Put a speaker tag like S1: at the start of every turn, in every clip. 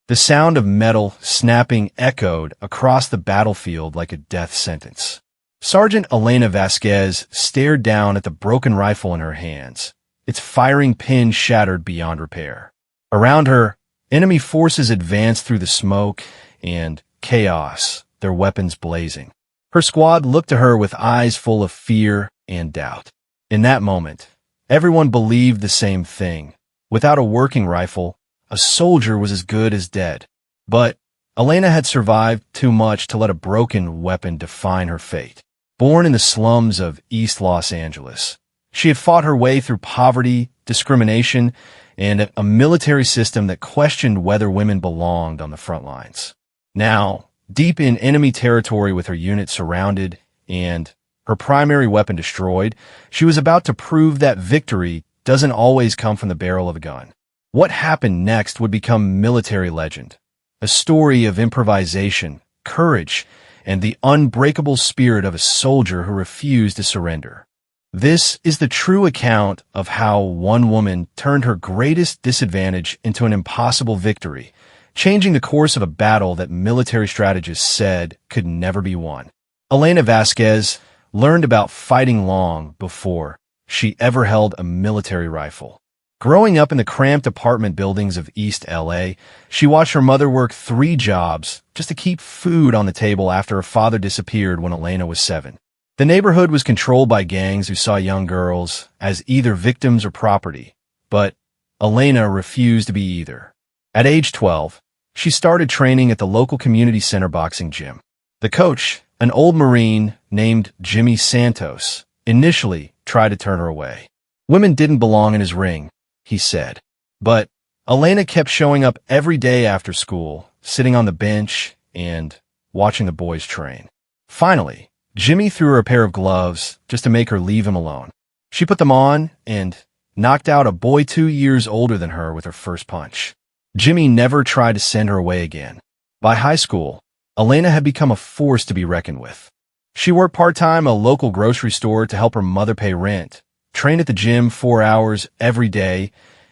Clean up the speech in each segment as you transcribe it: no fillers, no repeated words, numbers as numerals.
S1: The sound of metal snapping echoed across the battlefield like a death sentence. Sergeant Elena Vasquez stared down at the broken rifle in her hands, its firing pin shattered beyond repair. Around her, enemy forces advanced through the smoke and chaos, their weapons blazing. Her squad looked to her with eyes full of fear and doubt. In that moment, everyone believed the same thing. Without a working rifle, a soldier was as good as dead. But Elena had survived too much to let a broken weapon define her fate. Born in the slums of East Los Angeles, she had fought her way through poverty, discrimination, and a military system that questioned whether women belonged on the front lines. Now, deep in enemy territory with her unit surrounded and her primary weapon destroyed, she was about to prove that victory doesn't always come from the barrel of a gun. What happened next would become military legend, a story of improvisation, courage, and the unbreakable spirit of a soldier who refused to surrender. This is the true account of how one woman turned her greatest disadvantage into an impossible victory, changing the course of a battle that military strategists said could never be won. Elena Vasquez learned about fighting long before she ever held a military rifle. Growing up in the cramped apartment buildings of East LA, she watched her mother work 3 jobs just to keep food on the table after her father disappeared when Elena was 7. The neighborhood was controlled by gangs who saw young girls as either victims or property, but Elena refused to be either. At age 12, she started training at the local community center boxing gym. The coach, an old Marine named Jimmy Santos, initially tried to turn her away. Women didn't belong in his ring, he said. But Elena kept showing up every day after school, sitting on the bench and watching the boys train. Finally, Jimmy threw her a pair of gloves just to make her leave him alone. She put them on and knocked out a boy 2 years older than her with her first punch. Jimmy never tried to send her away again. By high school, Elena had become a force to be reckoned with. She worked part-time at a local grocery store to help her mother pay rent, trained at the gym 4 hours every day,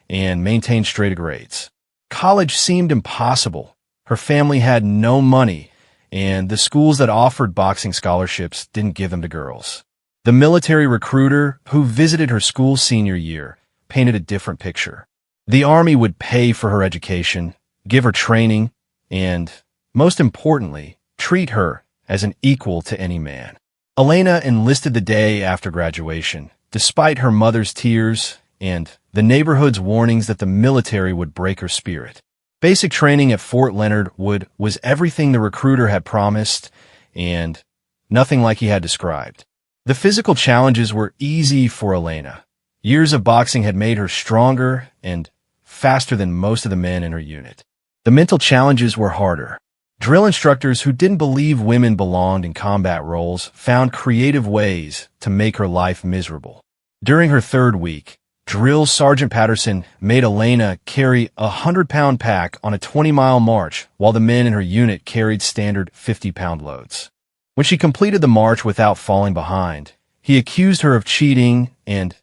S1: and maintained straight grades. College seemed impossible. Her family had no money, and the schools that offered boxing scholarships didn't give them to girls. The military recruiter who visited her school senior year painted a different picture. The Army would pay for her education, give her training, and, most importantly, treat her as an equal to any man. Elena enlisted the day after graduation, despite her mother's tears and the neighborhood's warnings that the military would break her spirit. Basic training at Fort Leonard Wood was everything the recruiter had promised and nothing like he had described. The physical challenges were easy for Elena. Years of boxing had made her stronger and faster than most of the men in her unit. The mental challenges were harder. Drill instructors who didn't believe women belonged in combat roles found creative ways to make her life miserable. During her 3rd week, Drill Sergeant Patterson made Elena carry a 100-pound pack on a 20-mile march while the men in her unit carried standard 50-pound loads. When she completed the march without falling behind, he accused her of cheating and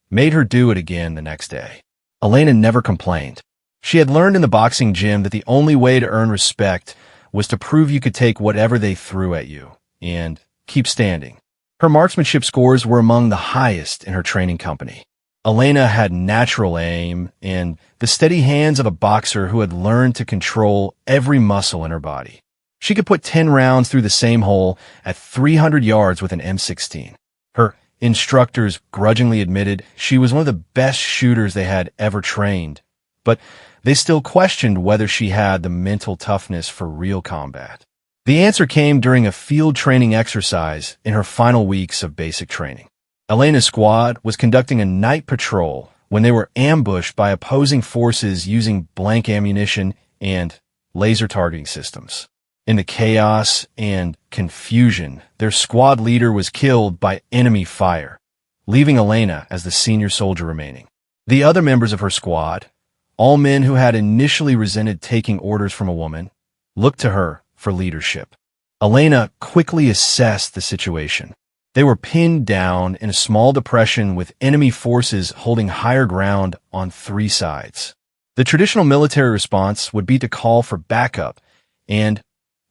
S1: made her do it again the next day. Elena never complained. She had learned in the boxing gym that the only way to earn respect was to prove you could take whatever they threw at you and keep standing. Her marksmanship scores were among the highest in her training company. Elena had natural aim and the steady hands of a boxer who had learned to control every muscle in her body. She could put 10 rounds through the same hole at 300 yards with an M16. Her instructors grudgingly admitted she was one of the best shooters they had ever trained, but they still questioned whether she had the mental toughness for real combat. The answer came during a field training exercise in her final weeks of basic training. Elena's squad was conducting a night patrol when they were ambushed by opposing forces using blank ammunition and laser targeting systems. In the chaos and confusion, their squad leader was killed by enemy fire, leaving Elena as the senior soldier remaining. The other members of her squad, all men who had initially resented taking orders from a woman, looked to her for leadership. Elena quickly assessed the situation. They were pinned down in a small depression with enemy forces holding higher ground on 3 sides. The traditional military response would be to call for backup and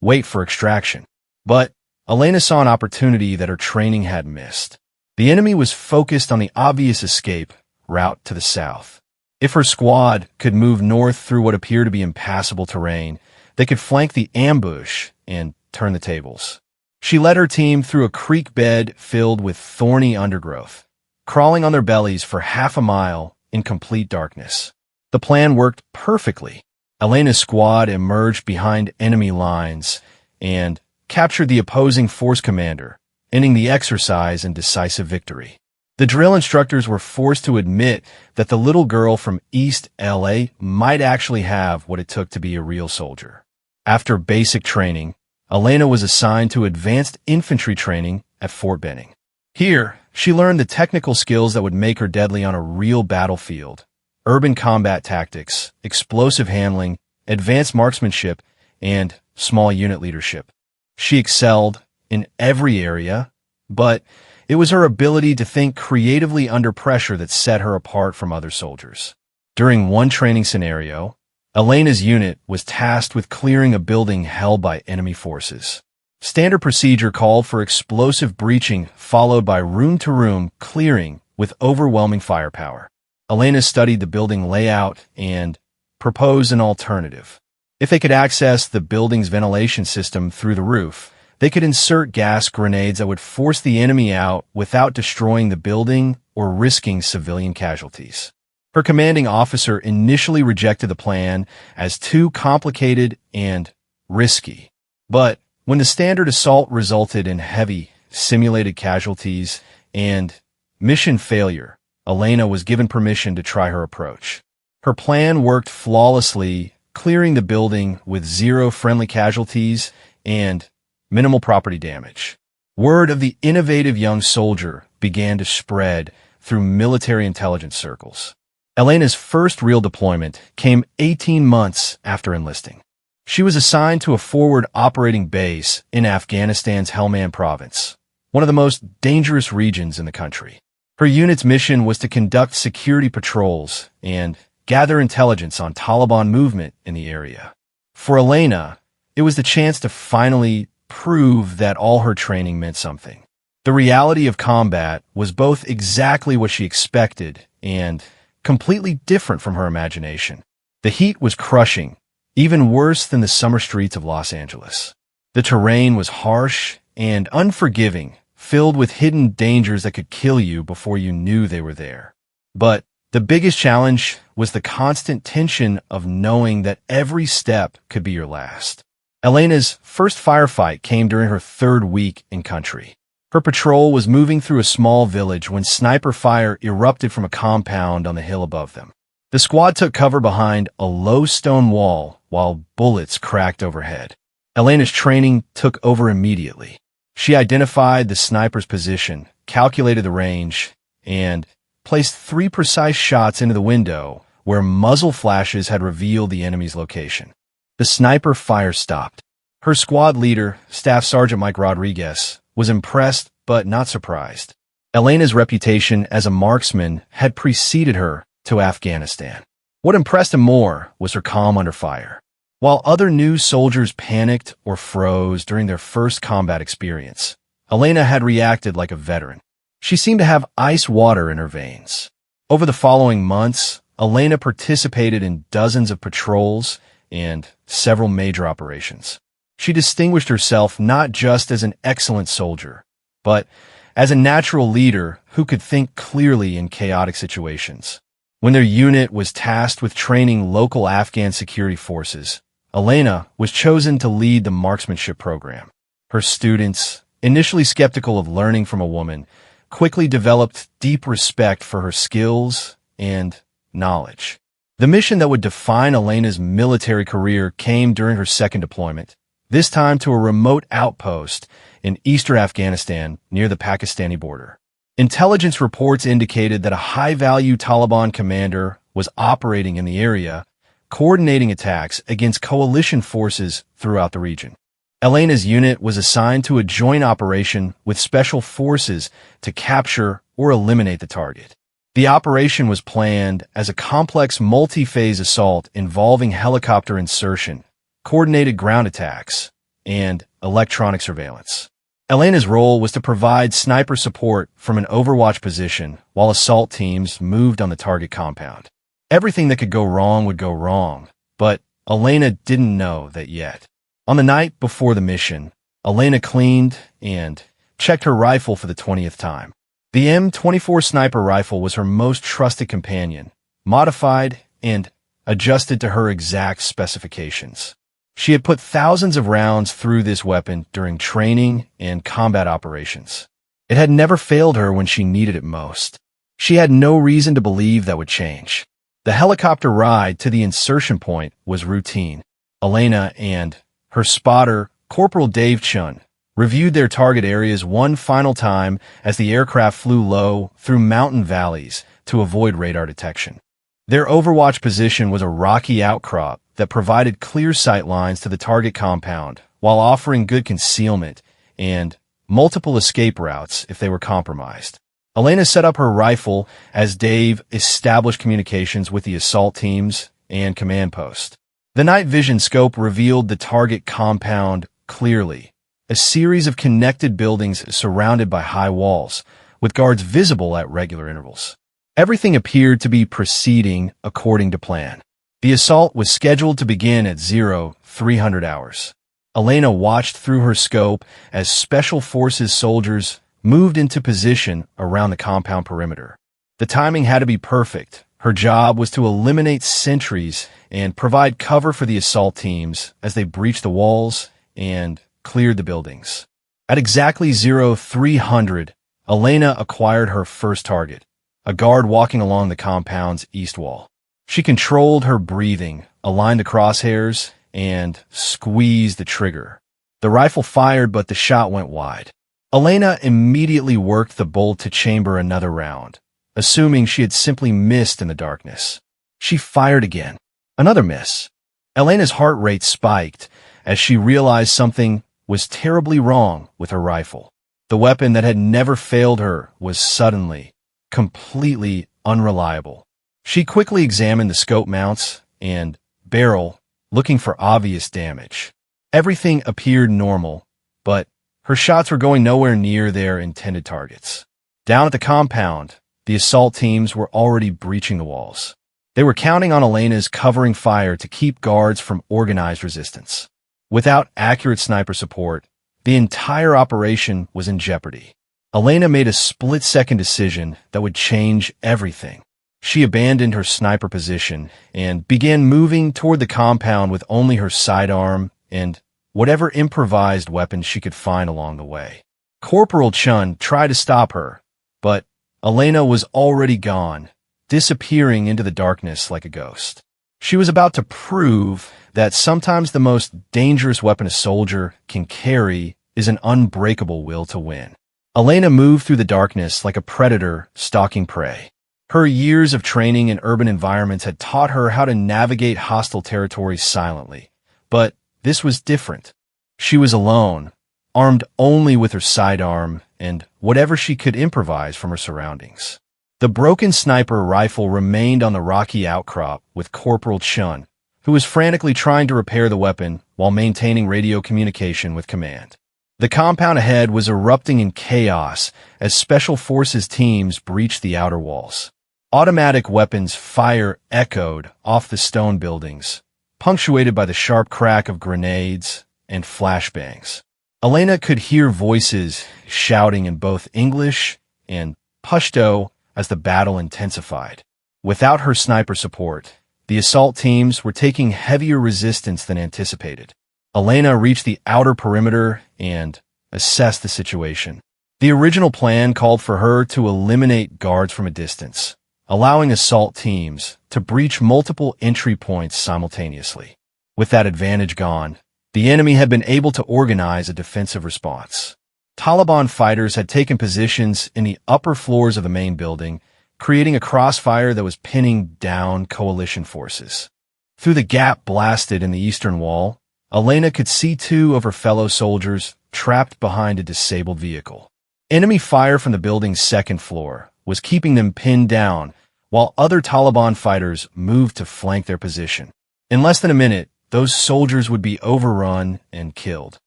S1: wait for extraction. But Elena saw an opportunity that her training had missed. The enemy was focused on the obvious escape route to the south. If her squad could move north through what appeared to be impassable terrain, they could flank the ambush and turn the tables. She led her team through a creek bed filled with thorny undergrowth, crawling on their bellies for half a mile in complete darkness. The plan worked perfectly. Elena's squad emerged behind enemy lines and captured the opposing force commander, ending the exercise in decisive victory. The drill instructors were forced to admit that the little girl from East LA might actually have what it took to be a real soldier. After basic training, Elena was assigned to advanced infantry training at Fort Benning. Here, she learned the technical skills that would make her deadly on a real battlefield: urban combat tactics, explosive handling, advanced marksmanship, and small unit leadership. She excelled in every area, but it was her ability to think creatively under pressure that set her apart from other soldiers. During one training scenario, Elena's unit was tasked with clearing a building held by enemy forces. Standard procedure called for explosive breaching followed by room-to-room clearing with overwhelming firepower. Elena studied the building layout and proposed an alternative. If they could access the building's ventilation system through the roof, they could insert gas grenades that would force the enemy out without destroying the building or risking civilian casualties. Her commanding officer initially rejected the plan as too complicated and risky. But when the standard assault resulted in heavy, simulated casualties and mission failure, Elena was given permission to try her approach. Her plan worked flawlessly, clearing the building with zero friendly casualties and minimal property damage. Word of the innovative young soldier began to spread through military intelligence circles. Elena's first real deployment came 18 months after enlisting. She was assigned to a forward operating base in Afghanistan's Helmand province, one of the most dangerous regions in the country. Her unit's mission was to conduct security patrols and gather intelligence on Taliban movement in the area. For Elena, it was the chance to finally prove that all her training meant something. The reality of combat was both exactly what she expected and completely different from her imagination. The heat was crushing, even worse than the summer streets of Los Angeles. The terrain was harsh and unforgiving, filled with hidden dangers that could kill you before you knew they were there. But the biggest challenge was the constant tension of knowing that every step could be your last. Elena's first firefight came during her third week in country. Her patrol was moving through a small village when sniper fire erupted from a compound on the hill above them. The squad took cover behind a low stone wall while bullets cracked overhead. Elena's training took over immediately. She identified the sniper's position, calculated the range, and placed 3 precise shots into the window where muzzle flashes had revealed the enemy's location. The sniper fire stopped. Her squad leader, Staff Sergeant Mike Rodriguez, was impressed but not surprised. Elena's reputation as a marksman had preceded her to Afghanistan. What impressed him more was her calm under fire. While other new soldiers panicked or froze during their first combat experience, Elena had reacted like a veteran. She seemed to have ice water in her veins. Over the following months, Elena participated in dozens of patrols and several major operations. She distinguished herself not just as an excellent soldier, but as a natural leader who could think clearly in chaotic situations. When their unit was tasked with training local Afghan security forces, Elena was chosen to lead the marksmanship program. Her students, initially skeptical of learning from a woman, quickly developed deep respect for her skills and knowledge. The mission that would define Elena's military career came during her second deployment, this time to a remote outpost in eastern Afghanistan near the Pakistani border. Intelligence reports indicated that a high-value Taliban commander was operating in the area, coordinating attacks against coalition forces throughout the region. Elena's unit was assigned to a joint operation with special forces to capture or eliminate the target. The operation was planned as a complex multi-phase assault involving helicopter insertion, coordinated ground attacks, and electronic surveillance. Elena's role was to provide sniper support from an overwatch position while assault teams moved on the target compound. Everything that could go wrong would go wrong, but Elena didn't know that yet. On the night before the mission, Elena cleaned and checked her rifle for the 20th time. The M24 sniper rifle was her most trusted companion, modified and adjusted to her exact specifications. She had put thousands of rounds through this weapon during training and combat operations. It had never failed her when she needed it most. She had no reason to believe that would change. The helicopter ride to the insertion point was routine. Elena and her spotter, Corporal Dave Chun, reviewed their target areas one final time as the aircraft flew low through mountain valleys to avoid radar detection. Their overwatch position was a rocky outcrop that provided clear sight lines to the target compound while offering good concealment and multiple escape routes if they were compromised. Elena set up her rifle as Dave established communications with the assault teams and command post. The night vision scope revealed the target compound clearly, a series of connected buildings surrounded by high walls, with guards visible at regular intervals. Everything appeared to be proceeding according to plan. The assault was scheduled to begin at 0300 hours. Elena watched through her scope as Special Forces soldiers moved into position around the compound perimeter. The timing had to be perfect. Her job was to eliminate sentries and provide cover for the assault teams as they breached the walls and cleared the buildings. At exactly 0300, Elena acquired her first target, a guard walking along the compound's east wall. She controlled her breathing, aligned the crosshairs, and squeezed the trigger. The rifle fired, but the shot went wide. Elena immediately worked the bolt to chamber another round, assuming she had simply missed in the darkness. She fired again. Another miss. Elena's heart rate spiked as she realized something was terribly wrong with her rifle. The weapon that had never failed her was suddenly, completely unreliable. She quickly examined the scope mounts and barrel, looking for obvious damage. Everything appeared normal, but her shots were going nowhere near their intended targets. Down at the compound, the assault teams were already breaching the walls. They were counting on Elena's covering fire to keep guards from organized resistance. Without accurate sniper support, the entire operation was in jeopardy. Elena made a split-second decision that would change everything. She abandoned her sniper position and began moving toward the compound with only her sidearm and whatever improvised weapons she could find along the way. Corporal Chun tried to stop her, but Elena was already gone, disappearing into the darkness like a ghost. She was about to prove that sometimes the most dangerous weapon a soldier can carry is an unbreakable will to win. Elena moved through the darkness like a predator stalking prey. Her years of training in urban environments had taught her how to navigate hostile territories silently. But this was different. She was alone, armed only with her sidearm and whatever she could improvise from her surroundings. The broken sniper rifle remained on the rocky outcrop with Corporal Chun, who was frantically trying to repair the weapon while maintaining radio communication with command. The compound ahead was erupting in chaos as Special Forces teams breached the outer walls. Automatic weapons fire echoed off the stone buildings, punctuated by the sharp crack of grenades and flashbangs. Elena could hear voices shouting in both English and Pashto as the battle intensified. Without her sniper support, the assault teams were taking heavier resistance than anticipated. Elena reached the outer perimeter and assessed the situation. The original plan called for her to eliminate guards from a distance, allowing assault teams to breach multiple entry points simultaneously. With that advantage gone, the enemy had been able to organize a defensive response. Taliban fighters had taken positions in the upper floors of the main building, creating a crossfire that was pinning down coalition forces. Through the gap blasted in the eastern wall, Elena could see two of her fellow soldiers trapped behind a disabled vehicle. Enemy fire from the building's second floor was keeping them pinned down, while other Taliban fighters moved to flank their position. In less than a minute, those soldiers would be overrun and killed.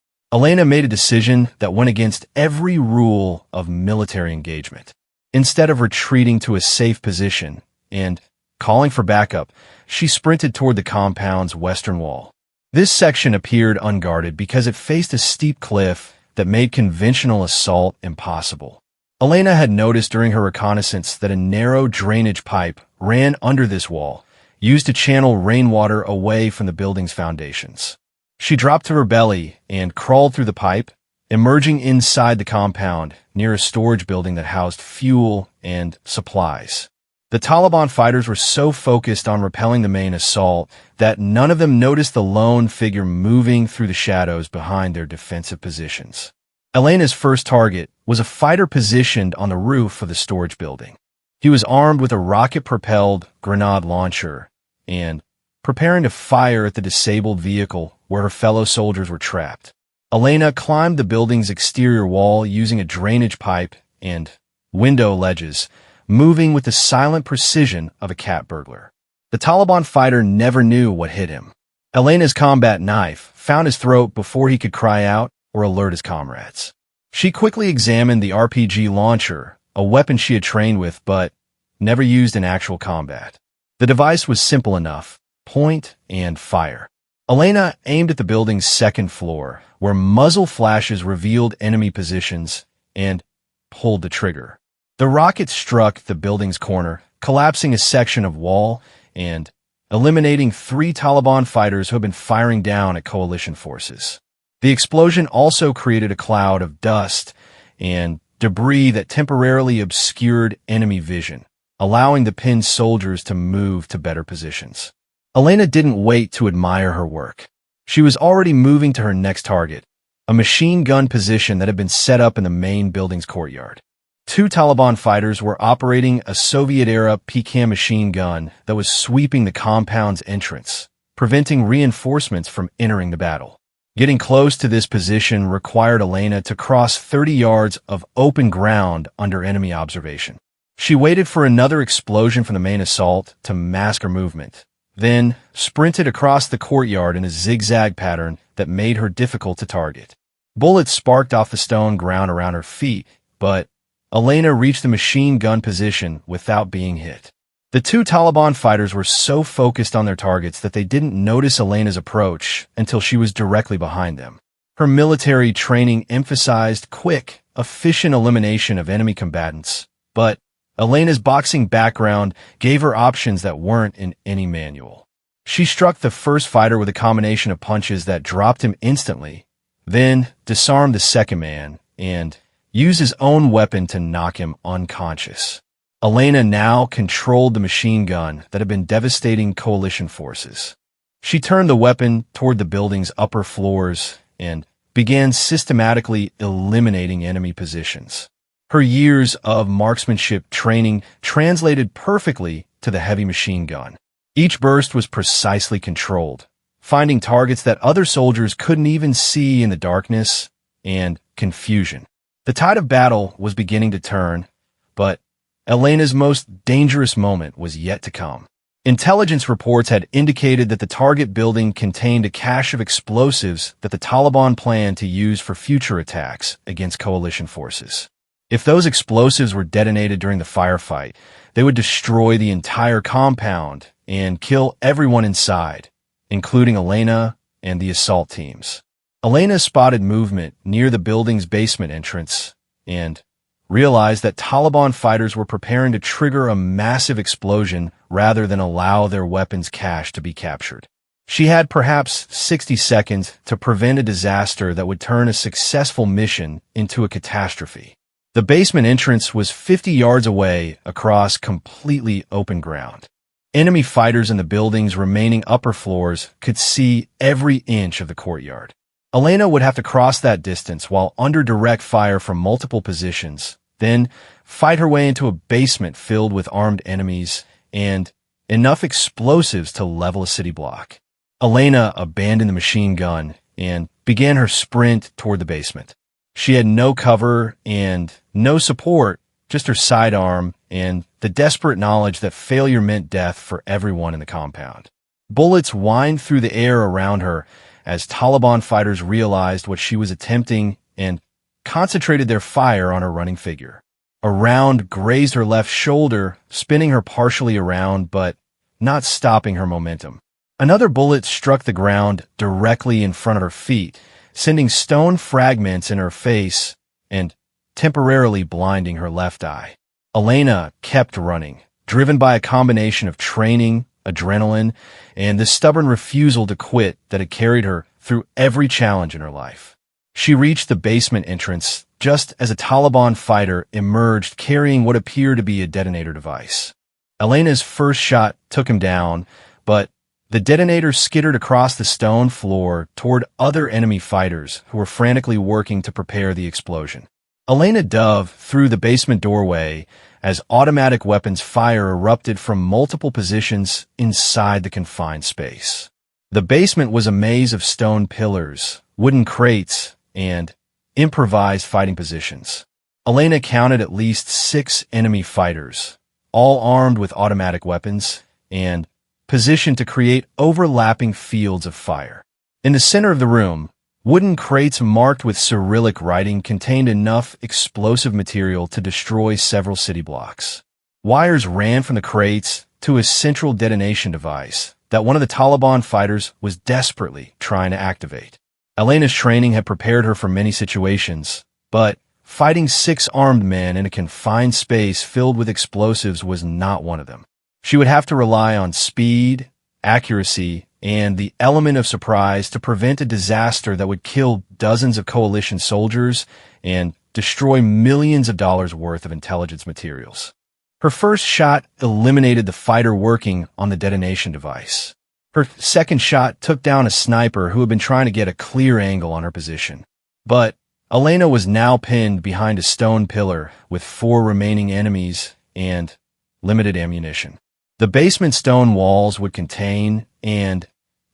S1: Elena made a decision that went against every rule of military engagement. Instead of retreating to a safe position and calling for backup, she sprinted toward the compound's western wall. This section appeared unguarded because it faced a steep cliff that made conventional assault impossible. Elena had noticed during her reconnaissance that a narrow drainage pipe ran under this wall, used to channel rainwater away from the building's foundations. She dropped to her belly and crawled through the pipe, emerging inside the compound near a storage building that housed fuel and supplies. The Taliban fighters were so focused on repelling the main assault that none of them noticed the lone figure moving through the shadows behind their defensive positions. Elena's first target was a fighter positioned on the roof of the storage building. He was armed with a rocket-propelled grenade launcher and preparing to fire at the disabled vehicle where her fellow soldiers were trapped. Elena climbed the building's exterior wall using a drainage pipe and window ledges, moving with the silent precision of a cat burglar. The Taliban fighter never knew what hit him. Elena's combat knife found his throat before he could cry out or alert his comrades. She quickly examined the RPG launcher, a weapon she had trained with but never used in actual combat. The device was simple enough: point and fire. Elena aimed at the building's second floor, where muzzle flashes revealed enemy positions, and pulled the trigger. The rocket struck the building's corner, collapsing a section of wall and eliminating 3 Taliban fighters who had been firing down at coalition forces. The explosion also created a cloud of dust and debris that temporarily obscured enemy vision, allowing the pinned soldiers to move to better positions. Elena didn't wait to admire her work. She was already moving to her next target, a machine gun position that had been set up in the main building's courtyard. 2 Taliban fighters were operating a Soviet-era Pecan machine gun that was sweeping the compound's entrance, preventing reinforcements from entering the battle. Getting close to this position required Elena to cross 30 yards of open ground under enemy observation. She waited for another explosion from the main assault to mask her movement, then sprinted across the courtyard in a zigzag pattern that made her difficult to target. Bullets sparked off the stone ground around her feet, but Elena reached the machine gun position without being hit. The 2 Taliban fighters were so focused on their targets that they didn't notice Elena's approach until she was directly behind them. Her military training emphasized quick, efficient elimination of enemy combatants, but Elena's boxing background gave her options that weren't in any manual. She struck the first fighter with a combination of punches that dropped him instantly, then disarmed the second man and used his own weapon to knock him unconscious. Elena now controlled the machine gun that had been devastating coalition forces. She turned the weapon toward the building's upper floors and began systematically eliminating enemy positions. Her years of marksmanship training translated perfectly to the heavy machine gun. Each burst was precisely controlled, finding targets that other soldiers couldn't even see in the darkness and confusion. The tide of battle was beginning to turn, but Elena's most dangerous moment was yet to come. Intelligence reports had indicated that the target building contained a cache of explosives that the Taliban planned to use for future attacks against coalition forces. If those explosives were detonated during the firefight, they would destroy the entire compound and kill everyone inside, including Elena and the assault teams. Elena spotted movement near the building's basement entrance and realized that Taliban fighters were preparing to trigger a massive explosion rather than allow their weapons cache to be captured. She had perhaps 60 seconds to prevent a disaster that would turn a successful mission into a catastrophe. The basement entrance was 50 yards away across completely open ground. Enemy fighters in the building's remaining upper floors could see every inch of the courtyard. Elena would have to cross that distance while under direct fire from multiple positions, then fight her way into a basement filled with armed enemies and enough explosives to level a city block. Elena abandoned the machine gun and began her sprint toward the basement. She had no cover and no support just her sidearm and the desperate knowledge that failure meant death for everyone in the compound. Bullets whined through the air around her as Taliban fighters realized what she was attempting and concentrated their fire on her running figure. A round grazed her left shoulder, spinning her partially around but not stopping her momentum. Another bullet struck the ground directly in front of her feet, sending stone fragments in her face and temporarily blinding her left eye. Elena kept running, driven by a combination of training, adrenaline, and the stubborn refusal to quit that had carried her through every challenge in her life. She reached the basement entrance just as a Taliban fighter emerged carrying what appeared to be a detonator device. Elena's first shot took him down, but the detonator skittered across the stone floor toward other enemy fighters who were frantically working to prepare the explosion. Elena dove through the basement doorway as automatic weapons fire erupted from multiple positions inside the confined space. The basement was a maze of stone pillars, wooden crates, and improvised fighting positions. Elena counted at least 6 enemy fighters, all armed with automatic weapons and positioned to create overlapping fields of fire. In the center of the room, wooden crates marked with Cyrillic writing contained enough explosive material to destroy several city blocks. Wires ran from the crates to a central detonation device that one of the Taliban fighters was desperately trying to activate. Elena's training had prepared her for many situations, but fighting 6 armed men in a confined space filled with explosives was not one of them. She would have to rely on speed, accuracy, and the element of surprise to prevent a disaster that would kill dozens of coalition soldiers and destroy millions of dollars worth of intelligence materials. Her first shot eliminated the fighter working on the detonation device. Her second shot took down a sniper who had been trying to get a clear angle on her position. But Elena was now pinned behind a stone pillar with 4 remaining enemies and limited ammunition. The basement stone walls would contain and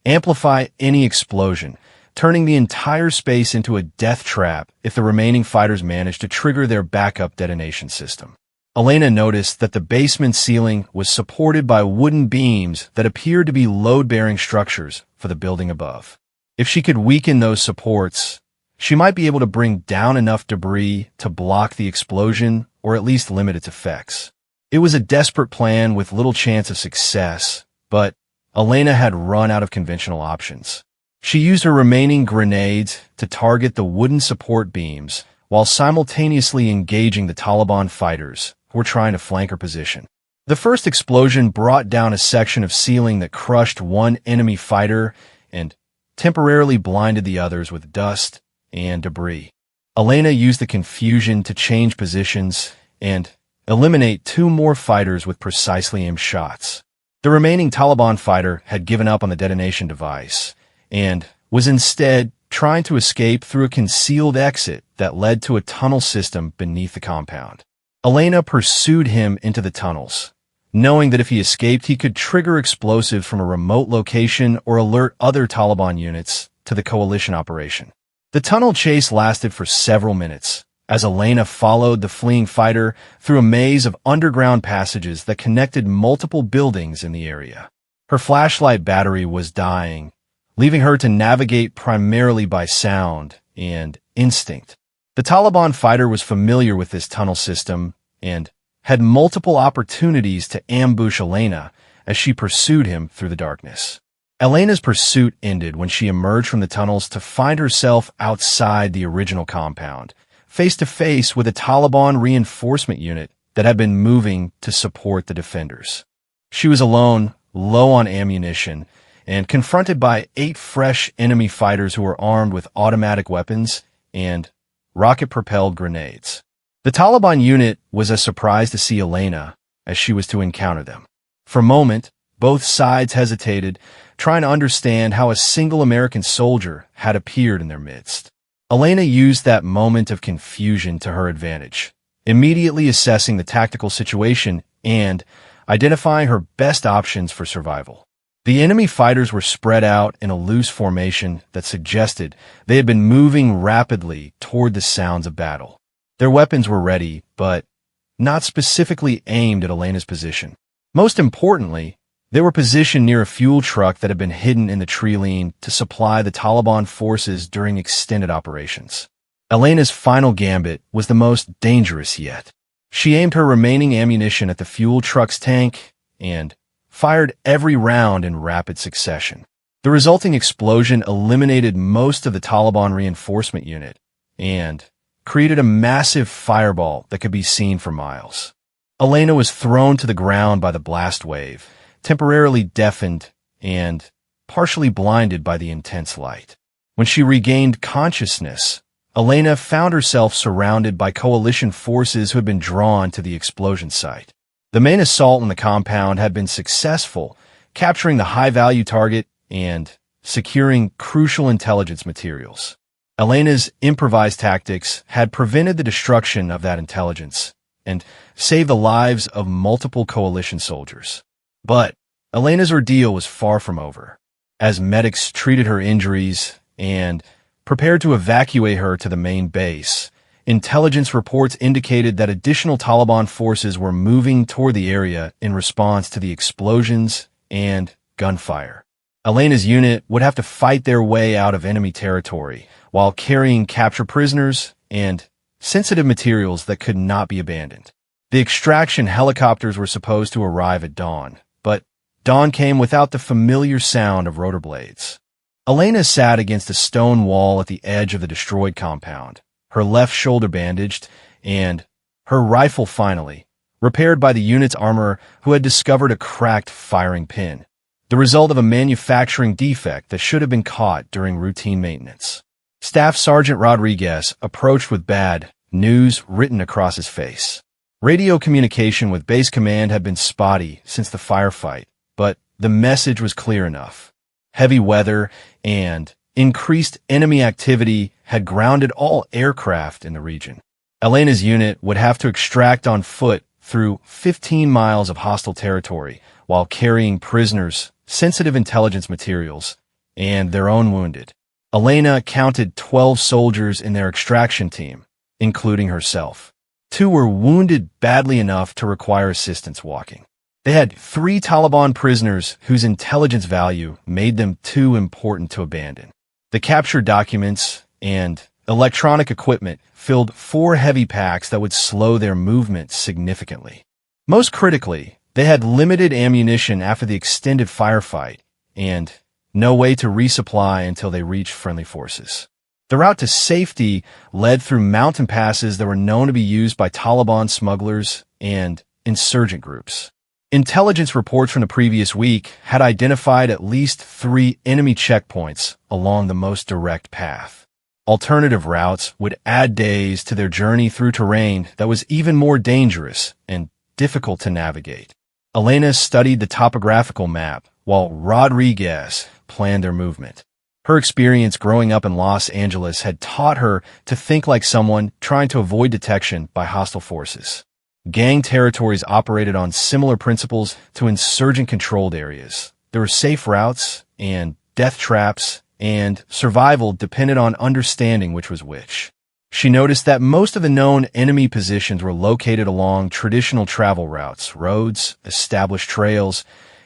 S1: amplify any explosion, turning the entire space into a death trap if the remaining fighters managed to trigger their backup detonation system. Elena noticed that the basement ceiling was supported by wooden beams that appeared to be load-bearing structures for the building above. If she could weaken those supports, she might be able to bring down enough debris to block the explosion or at least limit its effects. It was a desperate plan with little chance of success, but Elena had run out of conventional options. She used her remaining grenades to target the wooden support beams while simultaneously engaging the Taliban fighters who were trying to flank her position. The first explosion brought down a section of ceiling that crushed one enemy fighter and temporarily blinded the others with dust and debris. Elena used the confusion to change positions and eliminate 2 more fighters with precisely aimed shots. The remaining Taliban fighter had given up on the detonation device and was instead trying to escape through a concealed exit that led to a tunnel system beneath the compound. Elena pursued him into the tunnels, knowing that if he escaped, he could trigger explosives from a remote location or alert other Taliban units to the coalition operation. The tunnel chase lasted for several minutes, as Elena followed the fleeing fighter through a maze of underground passages that connected multiple buildings in the area. Her flashlight battery was dying, leaving her to navigate primarily by sound and instinct. The Taliban fighter was familiar with this tunnel system and had multiple opportunities to ambush Elena as she pursued him through the darkness. Elena's pursuit ended when she emerged from the tunnels to find herself outside the original compound, face to face with a Taliban reinforcement unit that had been moving to support the defenders. She was alone, low on ammunition, and confronted by 8 fresh enemy fighters who were armed with automatic weapons and rocket-propelled grenades. The Taliban unit was as surprised to see Elena as she was to encounter them. For a moment, both sides hesitated, trying to understand how a single American soldier had appeared in their midst. Elena used that moment of confusion to her advantage, immediately assessing the tactical situation and identifying her best options for survival. The enemy fighters were spread out in a loose formation that suggested they had been moving rapidly toward the sounds of battle. Their weapons were ready, but not specifically aimed at Elena's position. Most importantly, they were positioned near a fuel truck that had been hidden in the tree line to supply the Taliban forces during extended operations. Elena's final gambit was the most dangerous yet. She aimed her remaining ammunition at the fuel truck's tank and fired every round in rapid succession. The resulting explosion eliminated most of the Taliban reinforcement unit and created a massive fireball that could be seen for miles. Elena was thrown to the ground by the blast wave, temporarily deafened and partially blinded by the intense light. When she regained consciousness, Elena found herself surrounded by coalition forces who had been drawn to the explosion site. The main assault on the compound had been successful, capturing the high-value target and securing crucial intelligence materials. Elena's improvised tactics had prevented the destruction of that intelligence and saved the lives of multiple coalition soldiers. But Elena's ordeal was far from over. As medics treated her injuries and prepared to evacuate her to the main base, intelligence reports indicated that additional Taliban forces were moving toward the area in response to the explosions and gunfire. Elena's unit would have to fight their way out of enemy territory while carrying captured prisoners and sensitive materials that could not be abandoned. The extraction helicopters were supposed to arrive at dawn, but dawn came without the familiar sound of rotor blades. Elena sat against a stone wall at the edge of the destroyed compound, her left shoulder bandaged, and her rifle finally repaired by the unit's armorer who had discovered a cracked firing pin, the result of a manufacturing defect that should have been caught during routine maintenance. Staff Sergeant Rodriguez approached with bad news written across his face. Radio communication with base command had been spotty since the firefight, but the message was clear enough. Heavy weather and increased enemy activity had grounded all aircraft in the region. Elena's unit would have to extract on foot through 15 miles of hostile territory while carrying prisoners, sensitive intelligence materials, and their own wounded. Elena counted 12 soldiers in their extraction team, including herself. 2 were wounded badly enough to require assistance walking. They had 3 Taliban prisoners whose intelligence value made them too important to abandon. The captured documents and electronic equipment filled 4 heavy packs that would slow their movement significantly. Most critically, they had limited ammunition after the extended firefight and no way to resupply until they reached friendly forces. The route to safety led through mountain passes that were known to be used by Taliban smugglers and insurgent groups. Intelligence reports from the previous week had identified at least 3 enemy checkpoints along the most direct path. Alternative routes would add days to their journey through terrain that was even more dangerous and difficult to navigate. Elena studied the topographical map while Rodriguez planned their movement. Her experience growing up in Los Angeles had taught her to think like someone trying to avoid detection by hostile forces. Gang territories operated on similar principles to insurgent-controlled areas. There were safe routes and death traps, and survival depended on understanding which was which. She noticed that most of the known enemy positions were located along traditional travel routes, roads, established trails,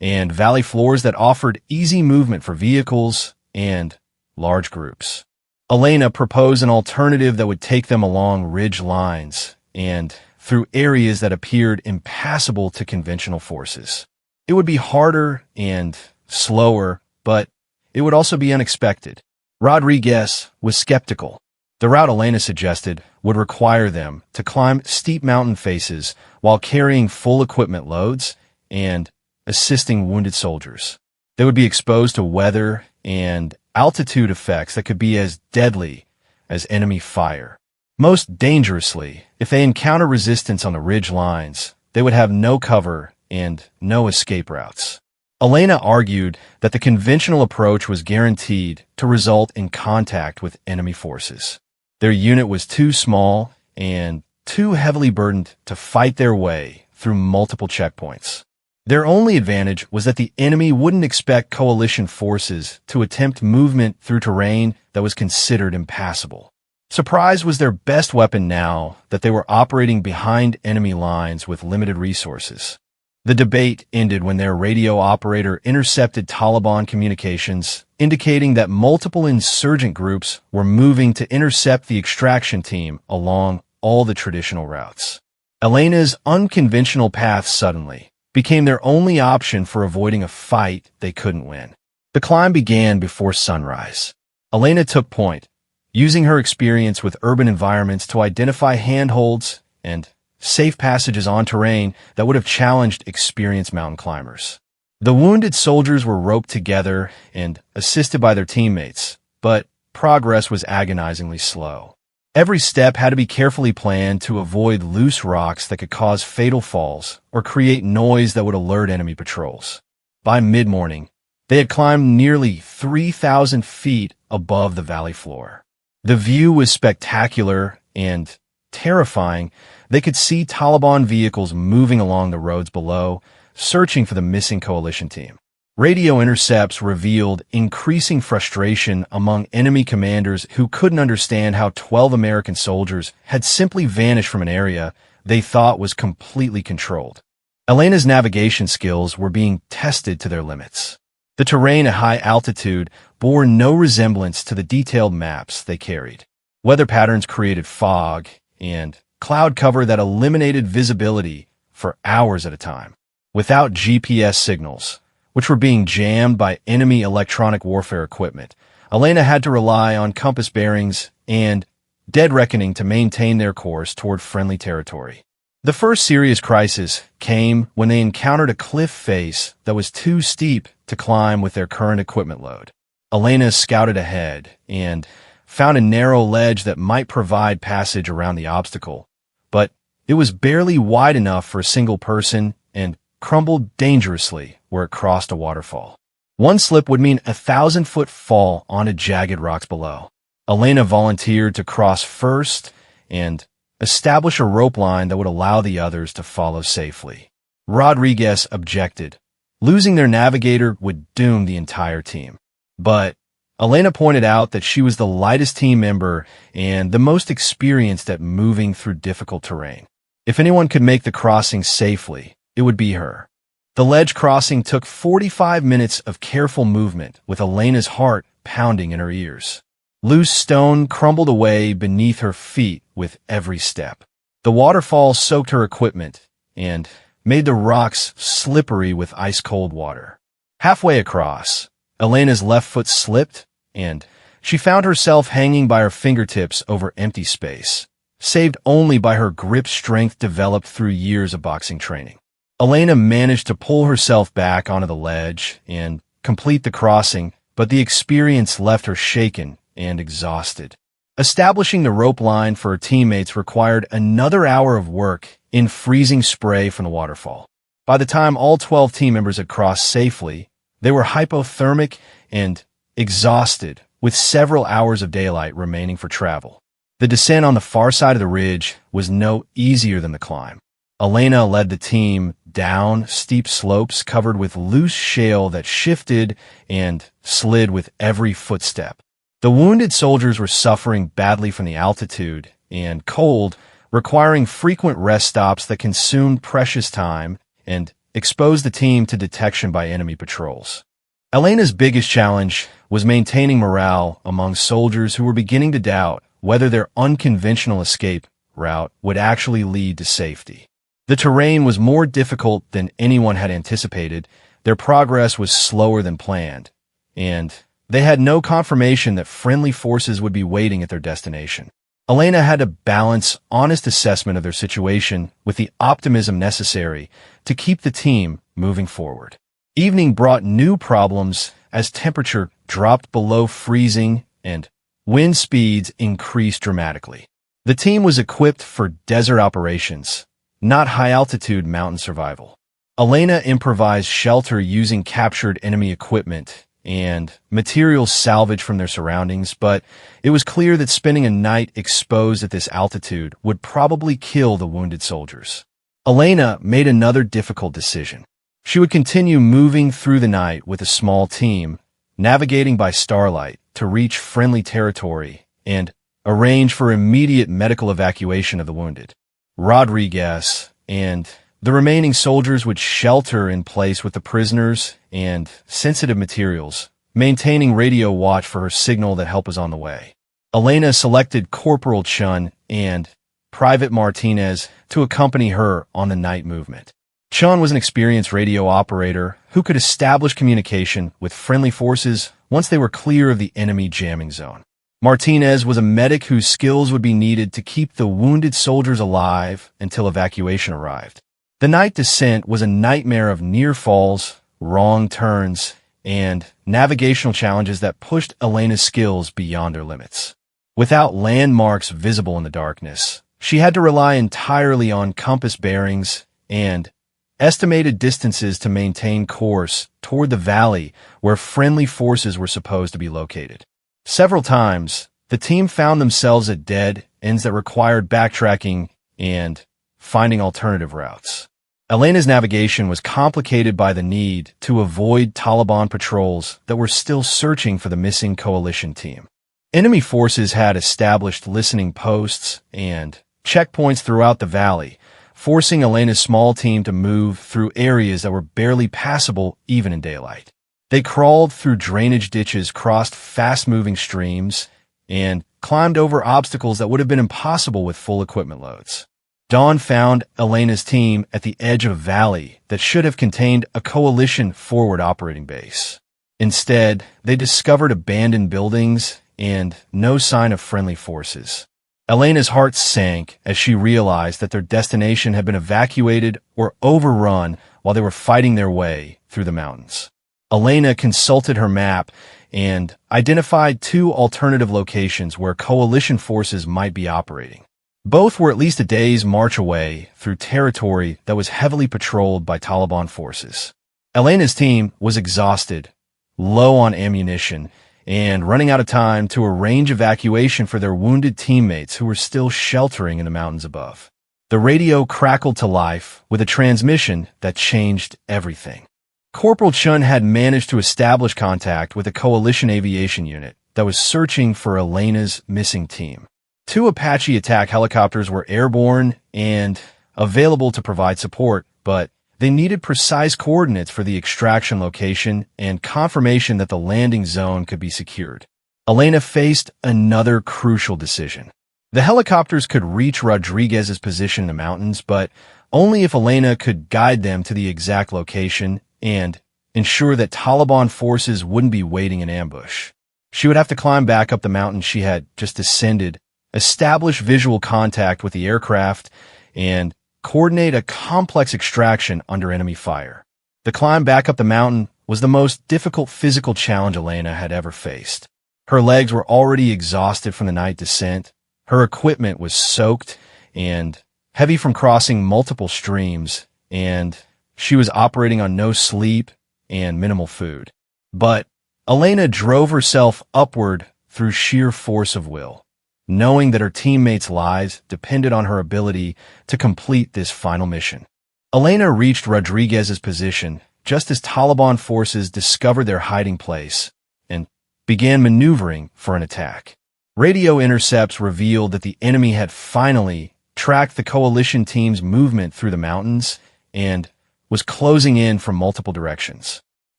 S1: and valley floors that offered easy movement for vehicles and large groups. Elena proposed an alternative that would take them along ridge lines and through areas that appeared impassable to conventional forces. It would be harder and slower, but it would also be unexpected. Rodriguez was skeptical. The route Elena suggested would require them to climb steep mountain faces while carrying full equipment loads and assisting wounded soldiers. They would be exposed to weather and altitude effects that could be as deadly as enemy fire. Most dangerously, if they encounter resistance on the ridge lines, they would have no cover and no escape routes. Elena argued that the conventional approach was guaranteed to result in contact with enemy forces. Their unit was too small and too heavily burdened to fight their way through multiple checkpoints. Their only advantage was that the enemy wouldn't expect coalition forces to attempt movement through terrain that was considered impassable. Surprise was their best weapon now that they were operating behind enemy lines with limited resources. The debate ended when their radio operator intercepted Taliban communications, indicating that multiple insurgent groups were moving to intercept the extraction team along all the traditional routes. Elena's unconventional path suddenly became their only option for avoiding a fight they couldn't win. The climb began before sunrise. Elena took point, using her experience with urban environments to identify handholds and safe passages on terrain that would have challenged experienced mountain climbers. The wounded soldiers were roped together and assisted by their teammates, but progress was agonizingly slow. Every step had to be carefully planned to avoid loose rocks that could cause fatal falls or create noise that would alert enemy patrols. By mid-morning, they had climbed nearly 3,000 feet above the valley floor. The view was spectacular and terrifying. They could see Taliban vehicles moving along the roads below, searching for the missing coalition team. Radio intercepts revealed increasing frustration among enemy commanders who couldn't understand how 12 American soldiers had simply vanished from an area they thought was completely controlled. Elena's navigation skills were being tested to their limits. The terrain at high altitude bore no resemblance to the detailed maps they carried. Weather patterns created fog and cloud cover that eliminated visibility for hours at a time. Without GPS signals, which were being jammed by enemy electronic warfare equipment, Elena had to rely on compass bearings and dead reckoning to maintain their course toward friendly territory. The first serious crisis came when they encountered a cliff face that was too steep to climb with their current equipment load. Elena scouted ahead and found a narrow ledge that might provide passage around the obstacle, but it was barely wide enough for a single person and crumbled dangerously where it crossed a waterfall. One slip would mean 1,000-foot fall onto jagged rocks below. Elena volunteered to cross first and establish a rope line that would allow the others to follow safely. Rodriguez objected. Losing their navigator would doom the entire team. But Elena pointed out that she was the lightest team member and the most experienced at moving through difficult terrain. If anyone could make the crossing safely, it would be her. The ledge crossing took 45 minutes of careful movement, with Elena's heart pounding in her ears. Loose stone crumbled away beneath her feet with every step. The waterfall soaked her equipment and made the rocks slippery with ice-cold water. Halfway across, Elena's left foot slipped, and she found herself hanging by her fingertips over empty space, saved only by her grip strength developed through years of boxing training. Elena managed to pull herself back onto the ledge and complete the crossing, but the experience left her shaken and exhausted. Establishing the rope line for her teammates required another hour of work in freezing spray from the waterfall. By the time all 12 team members had crossed safely, they were hypothermic and exhausted, with several hours of daylight remaining for travel. The descent on the far side of the ridge was no easier than the climb. Elena led the team down steep slopes covered with loose shale that shifted and slid with every footstep. The wounded soldiers were suffering badly from the altitude and cold, requiring frequent rest stops that consumed precious time and exposed the team to detection by enemy patrols. Elena's biggest challenge was maintaining morale among soldiers who were beginning to doubt whether their unconventional escape route would actually lead to safety. The terrain was more difficult than anyone had anticipated, their progress was slower than planned, and they had no confirmation that friendly forces would be waiting at their destination. Elena had to balance honest assessment of their situation with the optimism necessary to keep the team moving forward. Evening brought new problems as temperature dropped below freezing and wind speeds increased dramatically. The team was equipped for desert operations, not high-altitude mountain survival. Elena improvised shelter using captured enemy equipment and materials salvaged from their surroundings, but it was clear that spending a night exposed at this altitude would probably kill the wounded soldiers. Elena made another difficult decision. She would continue moving through the night with a small team, navigating by starlight to reach friendly territory and arrange for immediate medical evacuation of the wounded. Rodriguez and the remaining soldiers would shelter in place with the prisoners and sensitive materials, maintaining radio watch for her signal that help was on the way. Elena selected Corporal Chun and Private Martinez to accompany her on the night movement. Chun was an experienced radio operator who could establish communication with friendly forces once they were clear of the enemy jamming zone. Martinez was a medic whose skills would be needed to keep the wounded soldiers alive until evacuation arrived. The night descent was a nightmare of near falls, wrong turns, and navigational challenges that pushed Elena's skills beyond her limits. Without landmarks visible in the darkness, she had to rely entirely on compass bearings and estimated distances to maintain course toward the valley where friendly forces were supposed to be located. Several times, the team found themselves at dead ends that required backtracking and finding alternative routes. Elena's navigation was complicated by the need to avoid Taliban patrols that were still searching for the missing coalition team. Enemy forces had established listening posts and checkpoints throughout the valley, forcing Elena's small team to move through areas that were barely passable even in daylight. They crawled through drainage ditches, crossed fast-moving streams, and climbed over obstacles that would have been impossible with full equipment loads. Dawn found Elena's team at the edge of a valley that should have contained a coalition forward operating base. Instead, they discovered abandoned buildings and no sign of friendly forces. Elena's heart sank as she realized that their destination had been evacuated or overrun while they were fighting their way through the mountains. Elena consulted her map and identified two alternative locations where coalition forces might be operating. Both were at least a day's march away through territory that was heavily patrolled by Taliban forces. Elena's team was exhausted, low on ammunition, and running out of time to arrange evacuation for their wounded teammates who were still sheltering in the mountains above. The radio crackled to life with a transmission that changed everything. Corporal Chun had managed to establish contact with a coalition aviation unit that was searching for Elena's missing team. Two Apache attack helicopters were airborne and available to provide support, but they needed precise coordinates for the extraction location and confirmation that the landing zone could be secured. Elena faced another crucial decision. The helicopters could reach Rodriguez's position in the mountains, but only if Elena could guide them to the exact location and ensure that Taliban forces wouldn't be waiting in ambush. She would have to climb back up the mountain she had just ascended, establish visual contact with the aircraft, and coordinate a complex extraction under enemy fire. The climb back up the mountain was the most difficult physical challenge Elena had ever faced. Her legs were already exhausted from the night descent, her equipment was soaked and heavy from crossing multiple streams, and she was operating on no sleep and minimal food. But Elena drove herself upward through sheer force of will, knowing that her teammates' lives depended on her ability to complete this final mission. Elena reached Rodriguez's position just as Taliban forces discovered their hiding place and began maneuvering for an attack. Radio intercepts revealed that the enemy had finally tracked the coalition team's movement through the mountains and was closing in from multiple directions.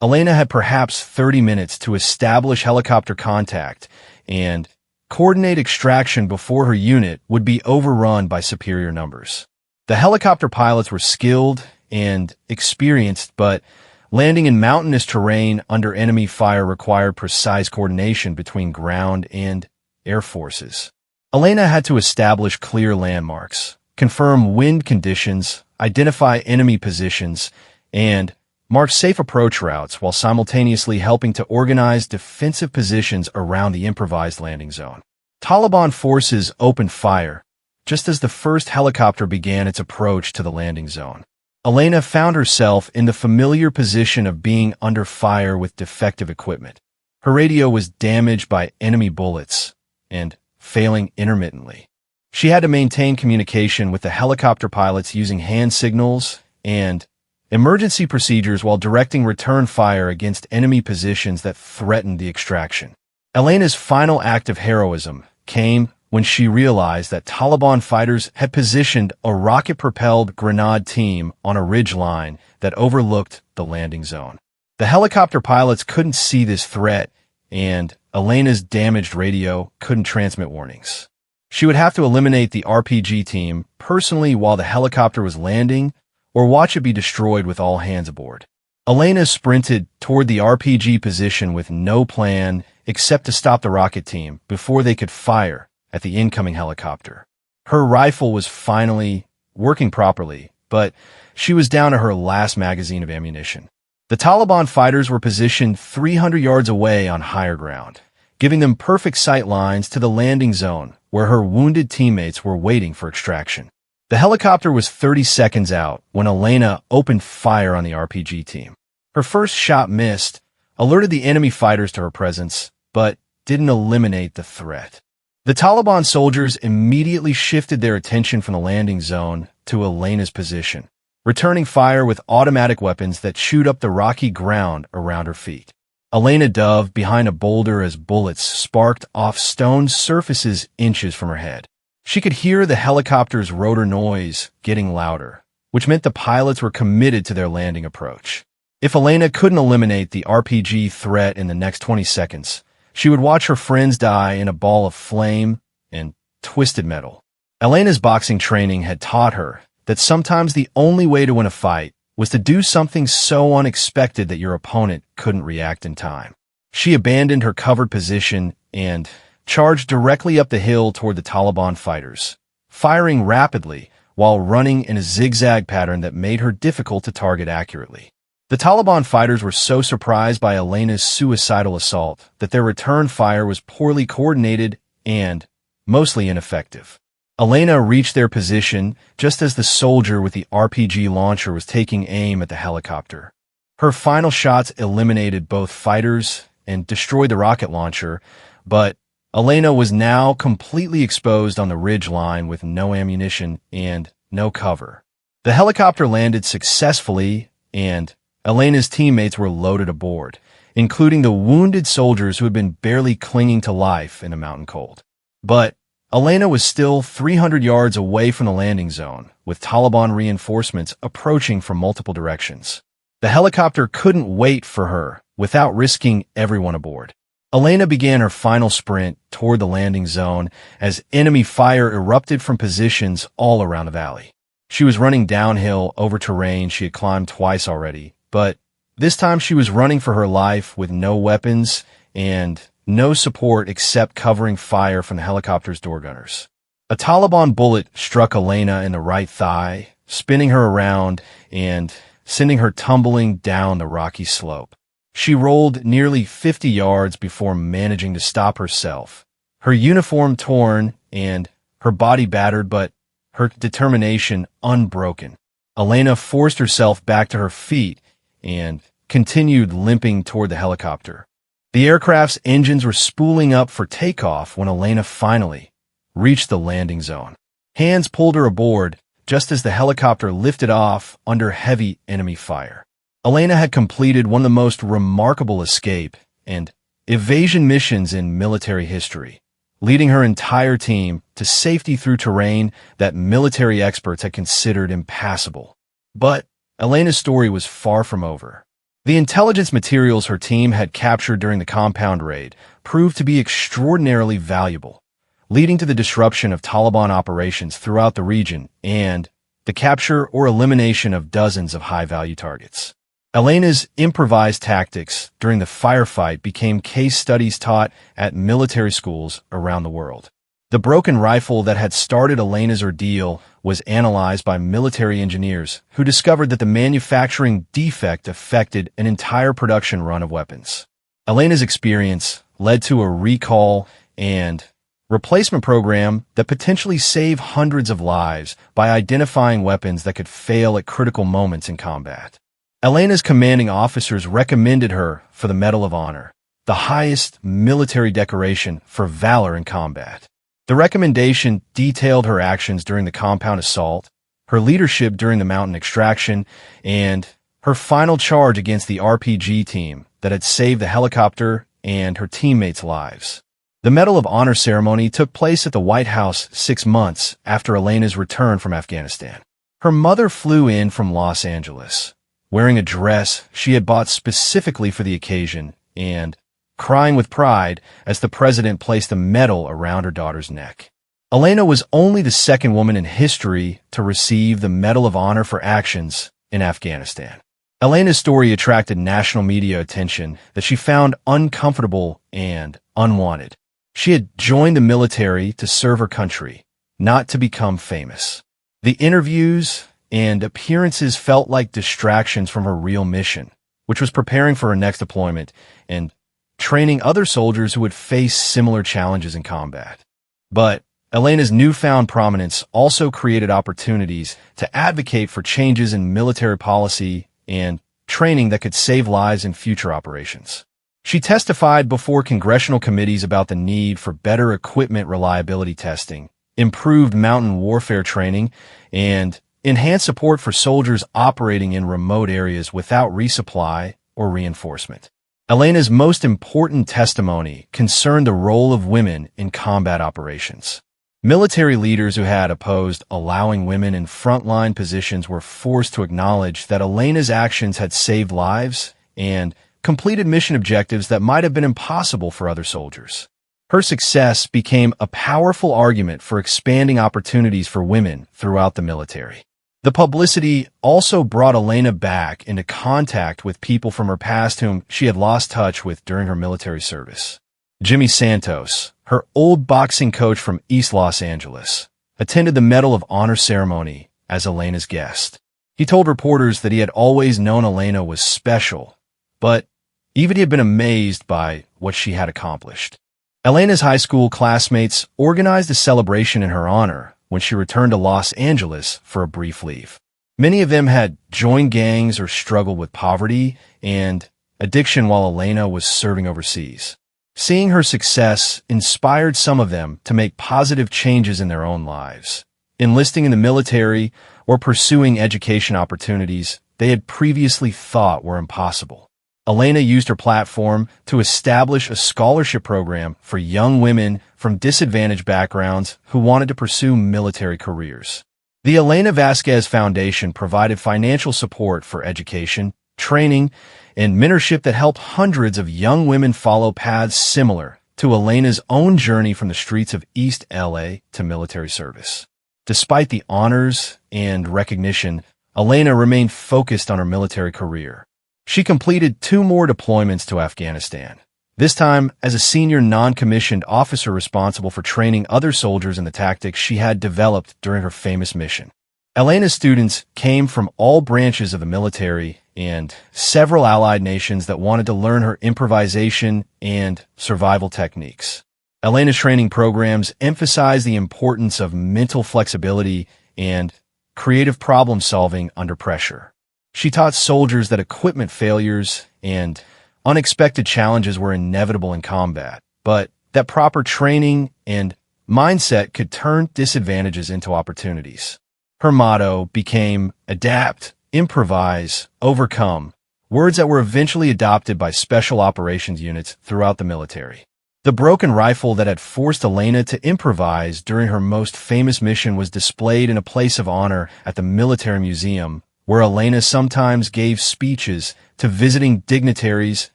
S1: Elena had perhaps 30 minutes to establish helicopter contact and coordinate extraction before her unit would be overrun by superior numbers. The helicopter pilots were skilled and experienced, but landing in mountainous terrain under enemy fire required precise coordination between ground and air forces. Elena had to establish clear landmarks, confirm wind conditions, identify enemy positions, and mark safe approach routes while simultaneously helping to organize defensive positions around the improvised landing zone. Taliban forces opened fire just as the first helicopter began its approach to the landing zone. Elena found herself in the familiar position of being under fire with defective equipment. Her radio was damaged by enemy bullets and failing intermittently. She had to maintain communication with the helicopter pilots using hand signals and emergency procedures while directing return fire against enemy positions that threatened the extraction. Elena's final act of heroism came when she realized that Taliban fighters had positioned a rocket-propelled grenade team on a ridge line that overlooked the landing zone. The helicopter pilots couldn't see this threat, and Elena's damaged radio couldn't transmit warnings. She would have to eliminate the RPG team personally while the helicopter was landing, or watch it be destroyed with all hands aboard. Elena sprinted toward the RPG position with no plan except to stop the rocket team before they could fire at the incoming helicopter. Her rifle was finally working properly, but she was down to her last magazine of ammunition. The Taliban fighters were positioned 300 yards away on higher ground, giving them perfect sight lines to the landing zone where her wounded teammates were waiting for extraction. The helicopter was 30 seconds out when Elena opened fire on the RPG team. Her first shot missed, alerted the enemy fighters to her presence, but didn't eliminate the threat. The Taliban soldiers immediately shifted their attention from the landing zone to Elena's position, returning fire with automatic weapons that chewed up the rocky ground around her feet. Elena dove behind a boulder as bullets sparked off stone surfaces inches from her head. She could hear the helicopter's rotor noise getting louder, which meant the pilots were committed to their landing approach. If Elena couldn't eliminate the RPG threat in the next 20 seconds, she would watch her friends die in a ball of flame and twisted metal. Elena's boxing training had taught her that sometimes the only way to win a fight was to do something so unexpected that your opponent couldn't react in time. She abandoned her covered position and charged directly up the hill toward the Taliban fighters, firing rapidly while running in a zigzag pattern that made her difficult to target accurately. The Taliban fighters were so surprised by Elena's suicidal assault that their return fire was poorly coordinated and mostly ineffective. Elena reached their position just as the soldier with the RPG launcher was taking aim at the helicopter. Her final shots eliminated both fighters and destroyed the rocket launcher, but Elena was now completely exposed on the ridge line with no ammunition and no cover. The helicopter landed successfully, and Elena's teammates were loaded aboard, including the wounded soldiers who had been barely clinging to life in the mountain cold. But Elena was still 300 yards away from the landing zone, with Taliban reinforcements approaching from multiple directions. The helicopter couldn't wait for her without risking everyone aboard. Elena began her final sprint toward the landing zone as enemy fire erupted from positions all around the valley. She was running downhill over terrain she had climbed twice already, but this time she was running for her life with no weapons and no support except covering fire from the helicopter's door gunners. A Taliban bullet struck Elena in the right thigh, spinning her around and sending her tumbling down the rocky slope. She rolled nearly 50 yards before managing to stop herself, her uniform torn and her body battered, but her determination unbroken. Elena forced herself back to her feet and continued limping toward the helicopter. The aircraft's engines were spooling up for takeoff when Elena finally reached the landing zone. Hands pulled her aboard just as the helicopter lifted off under heavy enemy fire. Elena had completed one of the most remarkable escape and evasion missions in military history, leading her entire team to safety through terrain that military experts had considered impassable. But Elena's story was far from over. The intelligence materials her team had captured during the compound raid proved to be extraordinarily valuable, leading to the disruption of Taliban operations throughout the region and the capture or elimination of dozens of high-value targets. Elena's improvised tactics during the firefight became case studies taught at military schools around the world. The broken rifle that had started Elena's ordeal was analyzed by military engineers who discovered that the manufacturing defect affected an entire production run of weapons. Elena's experience led to a recall and replacement program that potentially saved hundreds of lives by identifying weapons that could fail at critical moments in combat. Elena's commanding officers recommended her for the Medal of Honor, the highest military decoration for valor in combat. The recommendation detailed her actions during the compound assault, her leadership during the mountain extraction, and her final charge against the RPG team that had saved the helicopter and her teammates' lives. The Medal of Honor ceremony took place at the White House 6 months after Elena's return from Afghanistan. Her mother flew in from Los Angeles, wearing a dress she had bought specifically for the occasion and crying with pride as the president placed the medal around her daughter's neck. Elena was only the second woman in history to receive the Medal of Honor for actions in Afghanistan. Elena's story attracted national media attention that she found uncomfortable and unwanted. She had joined the military to serve her country, not to become famous. The interviews and appearances felt like distractions from her real mission, which was preparing for her next deployment and training other soldiers who would face similar challenges in combat. But Elena's newfound prominence also created opportunities to advocate for changes in military policy and training that could save lives in future operations. She testified before congressional committees about the need for better equipment reliability testing, improved mountain warfare training, and enhanced support for soldiers operating in remote areas without resupply or reinforcement. Elena's most important testimony concerned the role of women in combat operations. Military leaders who had opposed allowing women in frontline positions were forced to acknowledge that Elena's actions had saved lives and completed mission objectives that might have been impossible for other soldiers. Her success became a powerful argument for expanding opportunities for women throughout the military. The publicity also brought Elena back into contact with people from her past whom she had lost touch with during her military service. Jimmy Santos, her old boxing coach from East Los Angeles, attended the Medal of Honor ceremony as Elena's guest. He told reporters that he had always known Elena was special, but even he had been amazed by what she had accomplished. Elena's high school classmates organized a celebration in her honor when she returned to Los Angeles for a brief leave. Many of them had joined gangs or struggled with poverty and addiction while Elena was serving overseas. Seeing her success inspired some of them to make positive changes in their own lives, enlisting in the military or pursuing education opportunities they had previously thought were impossible. Elena used her platform to establish a scholarship program for young women from disadvantaged backgrounds who wanted to pursue military careers. The Elena Vasquez Foundation provided financial support for education, training, and mentorship that helped hundreds of young women follow paths similar to Elena's own journey from the streets of East LA to military service. Despite the honors and recognition, Elena remained focused on her military career. She completed 2 more deployments to Afghanistan, this time as a senior non-commissioned officer responsible for training other soldiers in the tactics she had developed during her famous mission. Elena's students came from all branches of the military and several allied nations that wanted to learn her improvisation and survival techniques. Elena's training programs emphasized the importance of mental flexibility and creative problem-solving under pressure. She taught soldiers that equipment failures and unexpected challenges were inevitable in combat, but that proper training and mindset could turn disadvantages into opportunities. Her motto became adapt, improvise, overcome, words that were eventually adopted by special operations units throughout the military. The broken rifle that had forced Elena to improvise during her most famous mission was displayed in a place of honor at the Military Museum, where Elena sometimes gave speeches to visiting dignitaries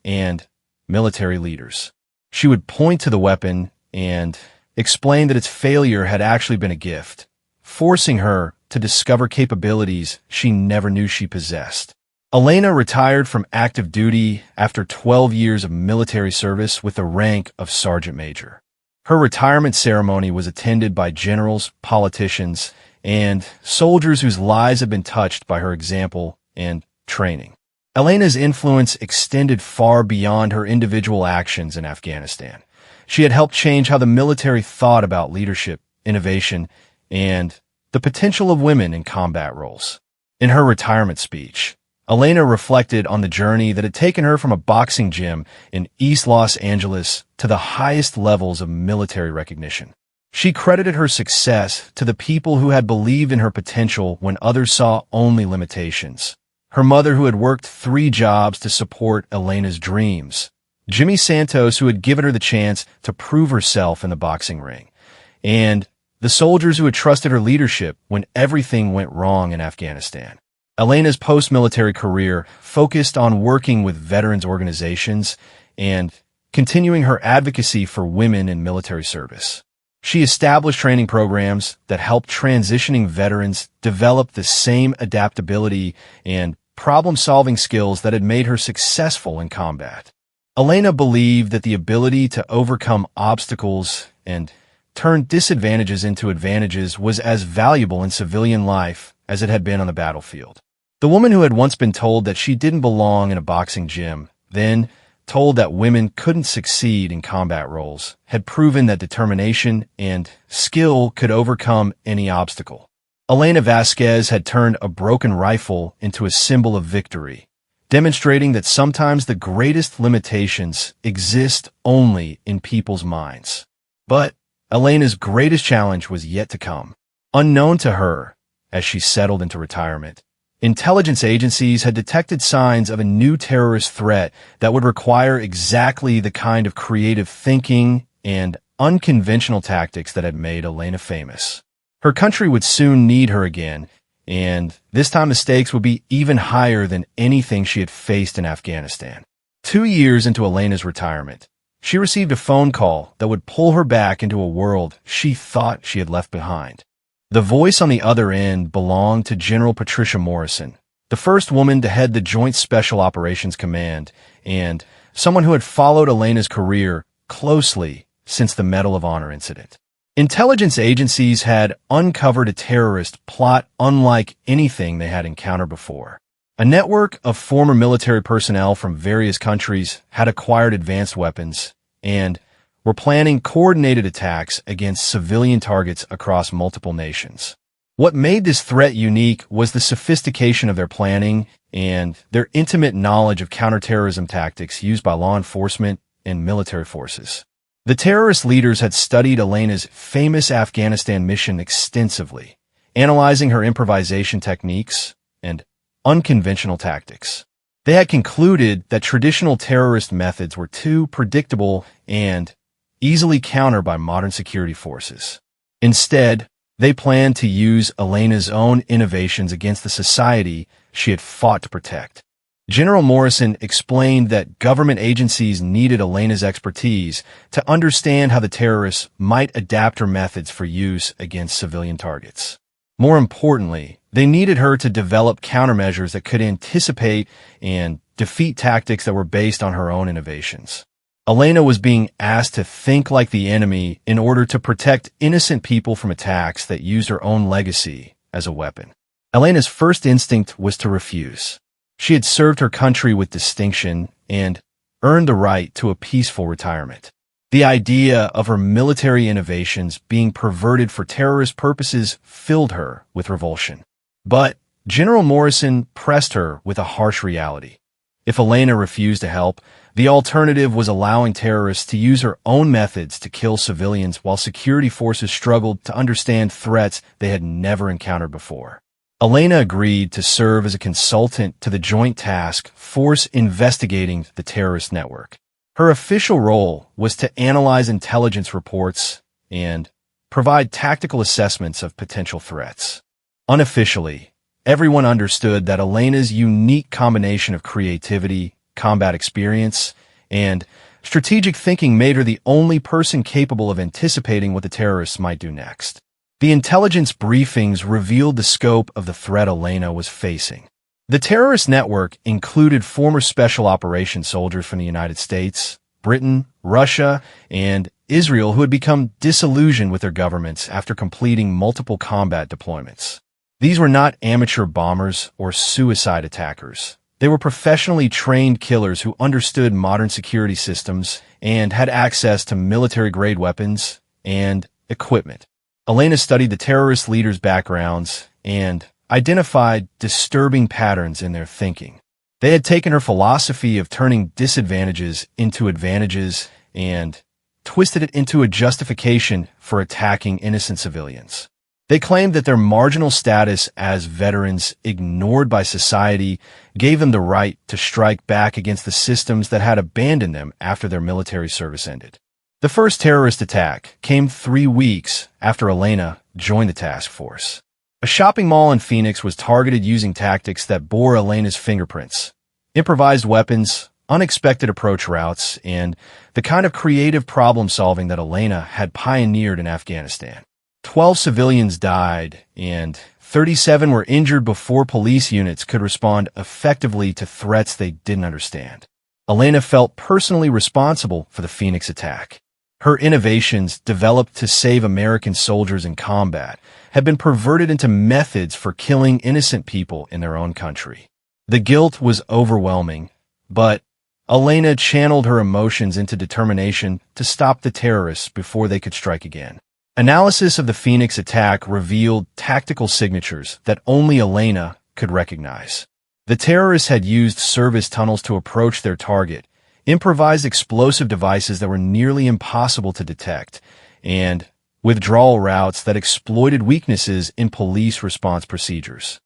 S1: and military leaders. She would point to the weapon and explain that its failure had actually been a gift, forcing her to discover capabilities she never knew she possessed. Elena retired from active duty after 12 years of military service with the rank of Sergeant Major. Her retirement ceremony was attended by generals, politicians, and soldiers whose lives had been touched by her example and training. Elena's influence extended far beyond her individual actions in Afghanistan. She had helped change how the military thought about leadership, innovation, and the potential of women in combat roles. In her retirement speech, Elena reflected on the journey that had taken her from a boxing gym in East Los Angeles to the highest levels of military recognition. She credited her success to the people who had believed in her potential when others saw only limitations. Her mother, who had worked 3 jobs to support Elena's dreams, Jimmy Santos, who had given her the chance to prove herself in the boxing ring, and the soldiers who had trusted her leadership when everything went wrong in Afghanistan. Elena's post-military career focused on working with veterans organizations and continuing her advocacy for women in military service. She established training programs that helped transitioning veterans develop the same adaptability and problem-solving skills that had made her successful in combat. Elena believed that the ability to overcome obstacles and turn disadvantages into advantages was as valuable in civilian life as it had been on the battlefield. The woman who had once been told that she didn't belong in a boxing gym, then told that women couldn't succeed in combat roles, had proven that determination and skill could overcome any obstacle. Elena Vasquez had turned a broken rifle into a symbol of victory, demonstrating that sometimes the greatest limitations exist only in people's minds. But Elena's greatest challenge was yet to come. Unknown to her, as she settled into retirement, intelligence agencies had detected signs of a new terrorist threat that would require exactly the kind of creative thinking and unconventional tactics that had made Elena famous. Her country would soon need her again, and this time the stakes would be even higher than anything she had faced in Afghanistan. 2 years into Elena's retirement, she received a phone call that would pull her back into a world she thought she had left behind. The voice on the other end belonged to General Patricia Morrison, the first woman to head the Joint Special Operations Command, and someone who had followed Elena's career closely since the Medal of Honor incident. Intelligence agencies had uncovered a terrorist plot unlike anything they had encountered before. A network of former military personnel from various countries had acquired advanced weapons and were planning coordinated attacks against civilian targets across multiple nations. What made this threat unique was the sophistication of their planning and their intimate knowledge of counterterrorism tactics used by law enforcement and military forces. The terrorist leaders had studied Elena's famous Afghanistan mission extensively, analyzing her improvisation techniques and unconventional tactics. They had concluded that traditional terrorist methods were too predictable and easily countered by modern security forces. Instead, they planned to use Elena's own innovations against the society she had fought to protect. General Morrison explained that government agencies needed Elena's expertise to understand how the terrorists might adapt her methods for use against civilian targets. More importantly, they needed her to develop countermeasures that could anticipate and defeat tactics that were based on her own innovations. Elena was being asked to think like the enemy in order to protect innocent people from attacks that used her own legacy as a weapon. Elena's first instinct was to refuse. She had served her country with distinction and earned the right to a peaceful retirement. The idea of her military innovations being perverted for terrorist purposes filled her with revulsion. But General Morrison pressed her with a harsh reality. If Elena refused to help, the alternative was allowing terrorists to use her own methods to kill civilians while security forces struggled to understand threats they had never encountered before. Elena agreed to serve as a consultant to the Joint Task Force investigating the terrorist network. Her official role was to analyze intelligence reports and provide tactical assessments of potential threats. Unofficially, everyone understood that Elena's unique combination of creativity, combat experience, and strategic thinking made her the only person capable of anticipating what the terrorists might do next. The intelligence briefings revealed the scope of the threat Elena was facing. The terrorist network included former special operations soldiers from the United States, Britain, Russia, and Israel who had become disillusioned with their governments after completing multiple combat deployments. These were not amateur bombers or suicide attackers. They were professionally trained killers who understood modern security systems and had access to military-grade weapons and equipment. Elena studied the terrorist leaders' backgrounds and identified disturbing patterns in their thinking. They had taken her philosophy of turning disadvantages into advantages and twisted it into a justification for attacking innocent civilians. They claimed that their marginal status as veterans, ignored by society, gave them the right to strike back against the systems that had abandoned them after their military service ended. The first terrorist attack came 3 weeks after Elena joined the task force. A shopping mall in Phoenix was targeted using tactics that bore Elena's fingerprints: improvised weapons, unexpected approach routes, and the kind of creative problem-solving that Elena had pioneered in Afghanistan. 12 civilians died, and 37 were injured before police units could respond effectively to threats they didn't understand. Elena felt personally responsible for the Phoenix attack. Her innovations, developed to save American soldiers in combat, had been perverted into methods for killing innocent people in their own country. The guilt was overwhelming, but Elena channeled her emotions into determination to stop the terrorists before they could strike again. Analysis of the Phoenix attack revealed tactical signatures that only Elena could recognize. The terrorists had used service tunnels to approach their target, improvised explosive devices that were nearly impossible to detect, and withdrawal routes that exploited weaknesses in police response procedures.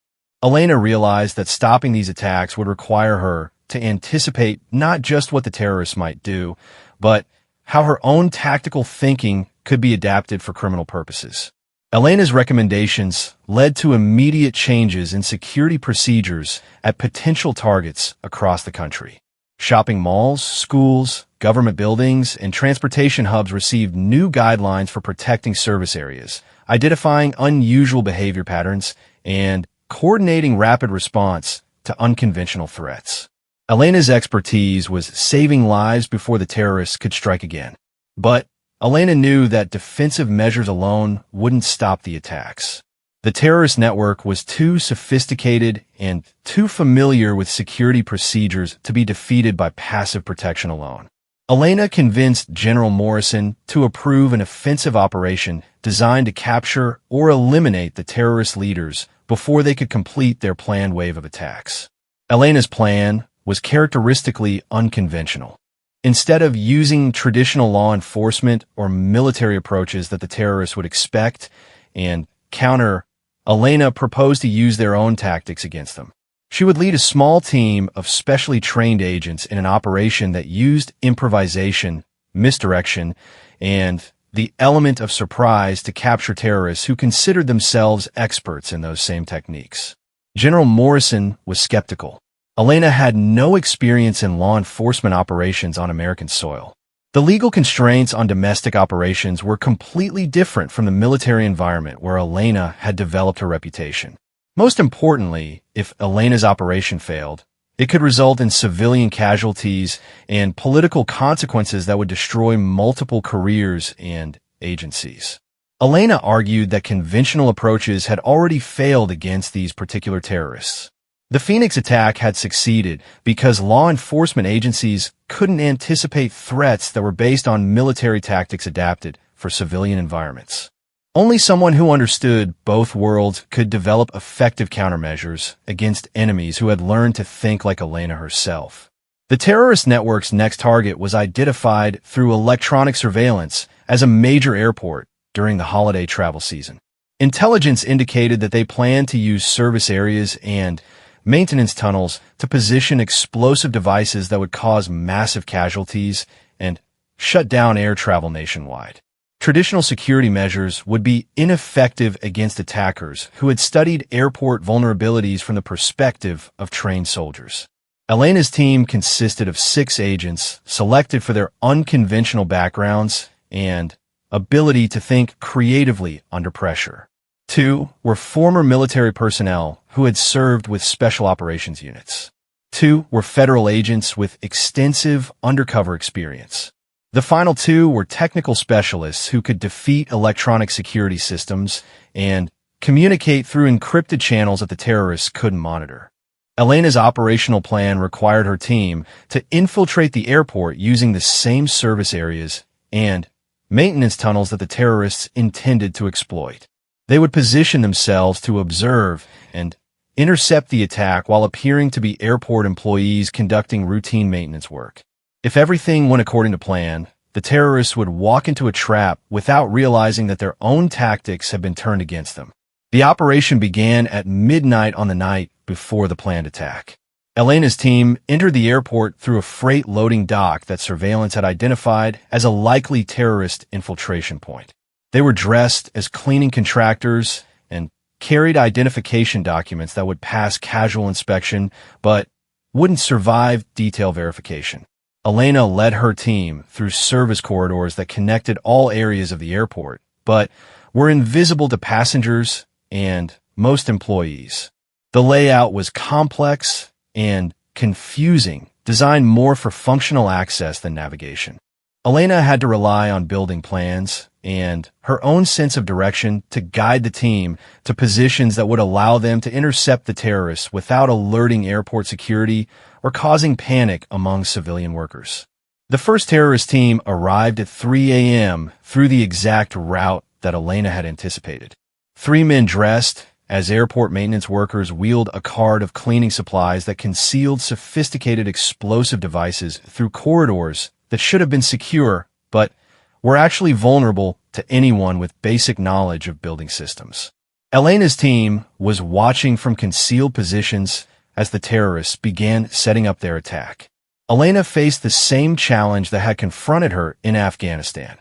S1: Elena realized that stopping these attacks would require her to anticipate not just what the terrorists might do, but how her own tactical thinking could be adapted for criminal purposes. Elena's recommendations led to immediate changes in security procedures at potential targets across the country. Shopping malls, schools, government buildings, and transportation hubs received new guidelines for protecting service areas, identifying unusual behavior patterns, and coordinating rapid response to unconventional threats. Elena's expertise was saving lives before the terrorists could strike again. But Elena knew that defensive measures alone wouldn't stop the attacks. The terrorist network was too sophisticated and too familiar with security procedures to be defeated by passive protection alone. Elena convinced General Morrison to approve an offensive operation designed to capture or eliminate the terrorist leaders before they could complete their planned wave of attacks. Elena's plan was characteristically unconventional. Instead of using traditional law enforcement or military approaches that the terrorists would expect and counter, Elena proposed to use their own tactics against them. She would lead a small team of specially trained agents in an operation that used improvisation, misdirection, and the element of surprise to capture terrorists who considered themselves experts in those same techniques. General Morrison was skeptical. Elena had no experience in law enforcement operations on American soil. The legal constraints on domestic operations were completely different from the military environment where Elena had developed her reputation. Most importantly, if Elena's operation failed, it could result in civilian casualties and political consequences that would destroy multiple careers and agencies. Elena argued that conventional approaches had already failed against these particular terrorists. The Phoenix attack had succeeded because law enforcement agencies couldn't anticipate threats that were based on military tactics adapted for civilian environments. Only someone who understood both worlds could develop effective countermeasures against enemies who had learned to think like Elena herself. The terrorist network's next target was identified through electronic surveillance as a major airport during the holiday travel season. Intelligence indicated that they planned to use service areas and maintenance tunnels to position explosive devices that would cause massive casualties and shut down air travel nationwide. Traditional security measures would be ineffective against attackers who had studied airport vulnerabilities from the perspective of trained soldiers. Elena's team consisted of 6 agents selected for their unconventional backgrounds and ability to think creatively under pressure. 2 were former military personnel who had served with special operations units. 2 were federal agents with extensive undercover experience. The final 2 were technical specialists who could defeat electronic security systems and communicate through encrypted channels that the terrorists couldn't monitor. Elena's operational plan required her team to infiltrate the airport using the same service areas and maintenance tunnels that the terrorists intended to exploit. They would position themselves to observe and intercept the attack while appearing to be airport employees conducting routine maintenance work. If everything went according to plan, the terrorists would walk into a trap without realizing that their own tactics had been turned against them. The operation began at midnight on the night before the planned attack. Elena's team entered the airport through a freight loading dock that surveillance had identified as a likely terrorist infiltration point. They were dressed as cleaning contractors and carried identification documents that would pass casual inspection but wouldn't survive detail verification. Elena led her team through service corridors that connected all areas of the airport, but were invisible to passengers and most employees. The layout was complex and confusing, designed more for functional access than navigation. Elena had to rely on building plans and her own sense of direction to guide the team to positions that would allow them to intercept the terrorists without alerting airport security or causing panic among civilian workers. The first terrorist team arrived at 3 a.m. through the exact route that Elena had anticipated. 3 men dressed as airport maintenance workers wheeled a cart of cleaning supplies that concealed sophisticated explosive devices through corridors that should have been secure, but were actually vulnerable to anyone with basic knowledge of building systems. Elena's team was watching from concealed positions as the terrorists began setting up their attack. Elena faced the same challenge that had confronted her in Afghanistan: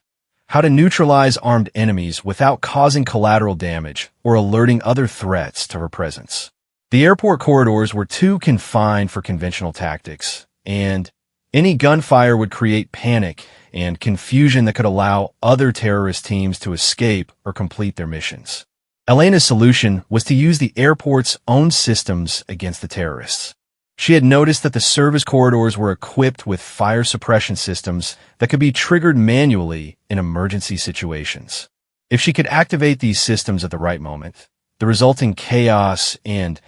S1: how to neutralize armed enemies without causing collateral damage or alerting other threats to her presence. The airport corridors were too confined for conventional tactics, and any gunfire would create panic and confusion that could allow other terrorist teams to escape or complete their missions. Elena's solution was to use the airport's own systems against the terrorists. She had noticed that the service corridors were equipped with fire suppression systems that could be triggered manually in emergency situations. If she could activate these systems at the right moment, the resulting chaos and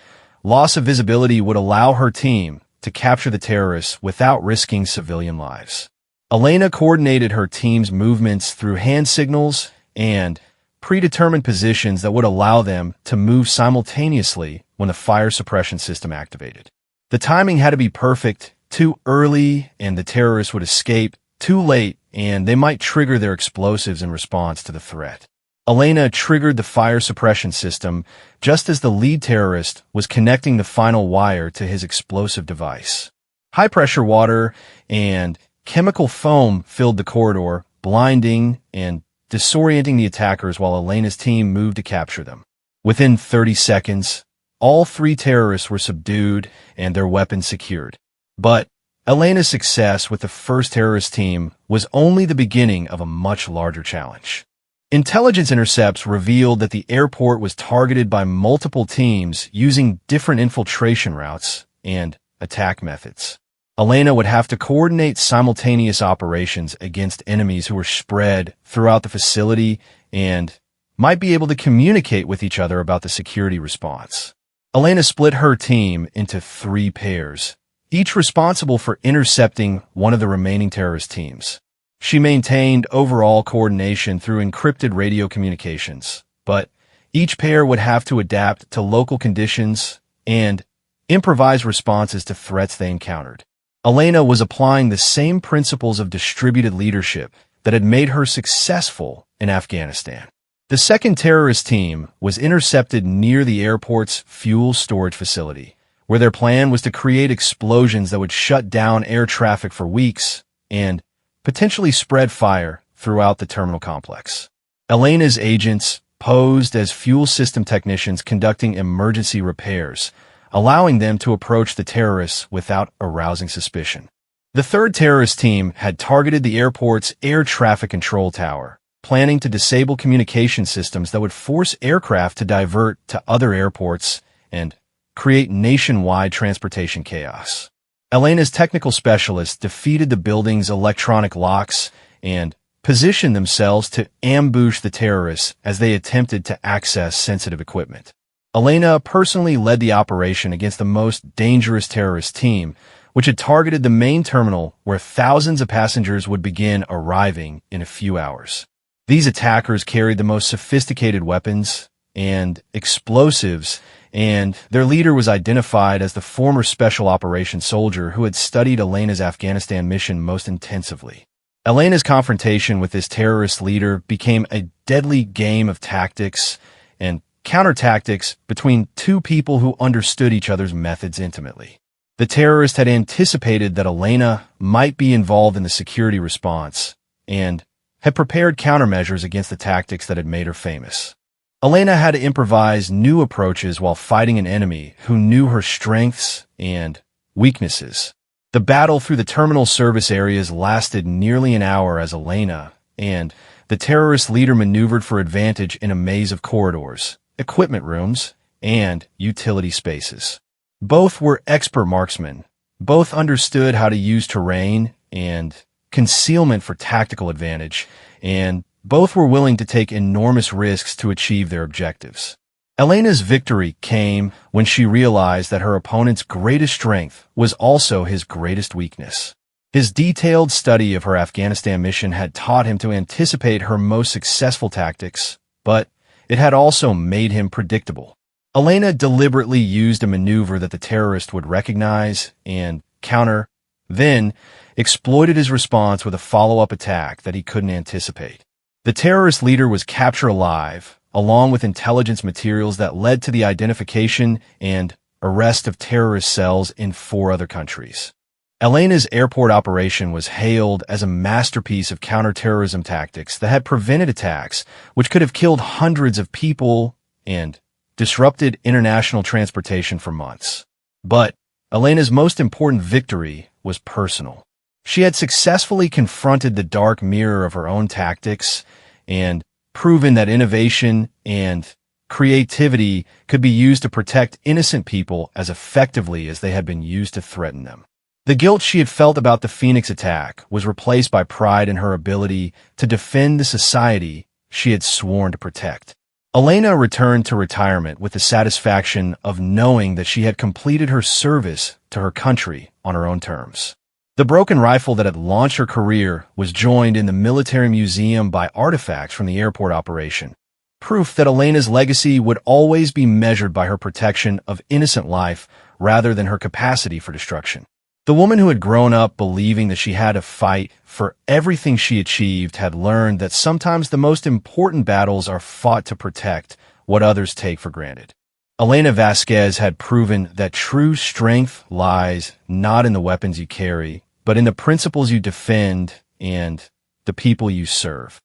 S1: loss of visibility would allow her team to capture the terrorists without risking civilian lives. Elena coordinated her team's movements through hand signals and predetermined positions that would allow them to move simultaneously when the fire suppression system activated. The timing had to be perfect. Too early and the terrorists would escape. Too late and they might trigger their explosives in response to the threat. Elena triggered the fire suppression system just as the lead terrorist was connecting the final wire to his explosive device. High-pressure water and chemical foam filled the corridor, blinding and disorienting the attackers while Elena's team moved to capture them. Within 30 seconds, all 3 terrorists were subdued and their weapons secured. But Elena's success with the first terrorist team was only the beginning of a much larger challenge. Intelligence intercepts revealed that the airport was targeted by multiple teams using different infiltration routes and attack methods. Elena would have to coordinate simultaneous operations against enemies who were spread throughout the facility and might be able to communicate with each other about the security response. Elena split her team into 3 pairs, each responsible for intercepting one of the remaining terrorist teams. She maintained overall coordination through encrypted radio communications, but each pair would have to adapt to local conditions and improvise responses to threats they encountered. Elena was applying the same principles of distributed leadership that had made her successful in Afghanistan. The second terrorist team was intercepted near the airport's fuel storage facility, where their plan was to create explosions that would shut down air traffic for weeks and potentially spread fire throughout the terminal complex. Elena's agents posed as fuel system technicians conducting emergency repairs, allowing them to approach the terrorists without arousing suspicion. The third terrorist team had targeted the airport's air traffic control tower, planning to disable communication systems that would force aircraft to divert to other airports and create nationwide transportation chaos. Elena's technical specialists defeated the building's electronic locks and positioned themselves to ambush the terrorists as they attempted to access sensitive equipment. Elena personally led the operation against the most dangerous terrorist team, which had targeted the main terminal where thousands of passengers would begin arriving in a few hours. These attackers carried the most sophisticated weapons and explosives, and their leader was identified as the former Special Operations soldier who had studied Elena's Afghanistan mission most intensively. Elena's confrontation with this terrorist leader became a deadly game of tactics and counter-tactics between two people who understood each other's methods intimately. The terrorist had anticipated that Elena might be involved in the security response and had prepared countermeasures against the tactics that had made her famous. Elena had to improvise new approaches while fighting an enemy who knew her strengths and weaknesses. The battle through the terminal service areas lasted nearly an hour as Elena and the terrorist leader maneuvered for advantage in a maze of corridors, equipment rooms, and utility spaces. Both were expert marksmen. Both understood how to use terrain and concealment for tactical advantage, and both were willing to take enormous risks to achieve their objectives. Elena's victory came when she realized that her opponent's greatest strength was also his greatest weakness. His detailed study of her Afghanistan mission had taught him to anticipate her most successful tactics, but it had also made him predictable. Elena deliberately used a maneuver that the terrorist would recognize and counter, then exploited his response with a follow-up attack that he couldn't anticipate. The terrorist leader was captured alive, along with intelligence materials that led to the identification and arrest of terrorist cells in 4 other countries. Elena's airport operation was hailed as a masterpiece of counterterrorism tactics that had prevented attacks which could have killed hundreds of people and disrupted international transportation for months. But Elena's most important victory was personal. She had successfully confronted the dark mirror of her own tactics and proven that innovation and creativity could be used to protect innocent people as effectively as they had been used to threaten them. The guilt she had felt about the Phoenix attack was replaced by pride in her ability to defend the society she had sworn to protect. Elena returned to retirement with the satisfaction of knowing that she had completed her service to her country on her own terms. The broken rifle that had launched her career was joined in the military museum by artifacts from the airport operation, proof that Elena's legacy would always be measured by her protection of innocent life rather than her capacity for destruction. The woman who had grown up believing that she had to fight for everything she achieved had learned that sometimes the most important battles are fought to protect what others take for granted. Elena Vasquez had proven that true strength lies not in the weapons you carry, but in the principles you defend and the people you serve.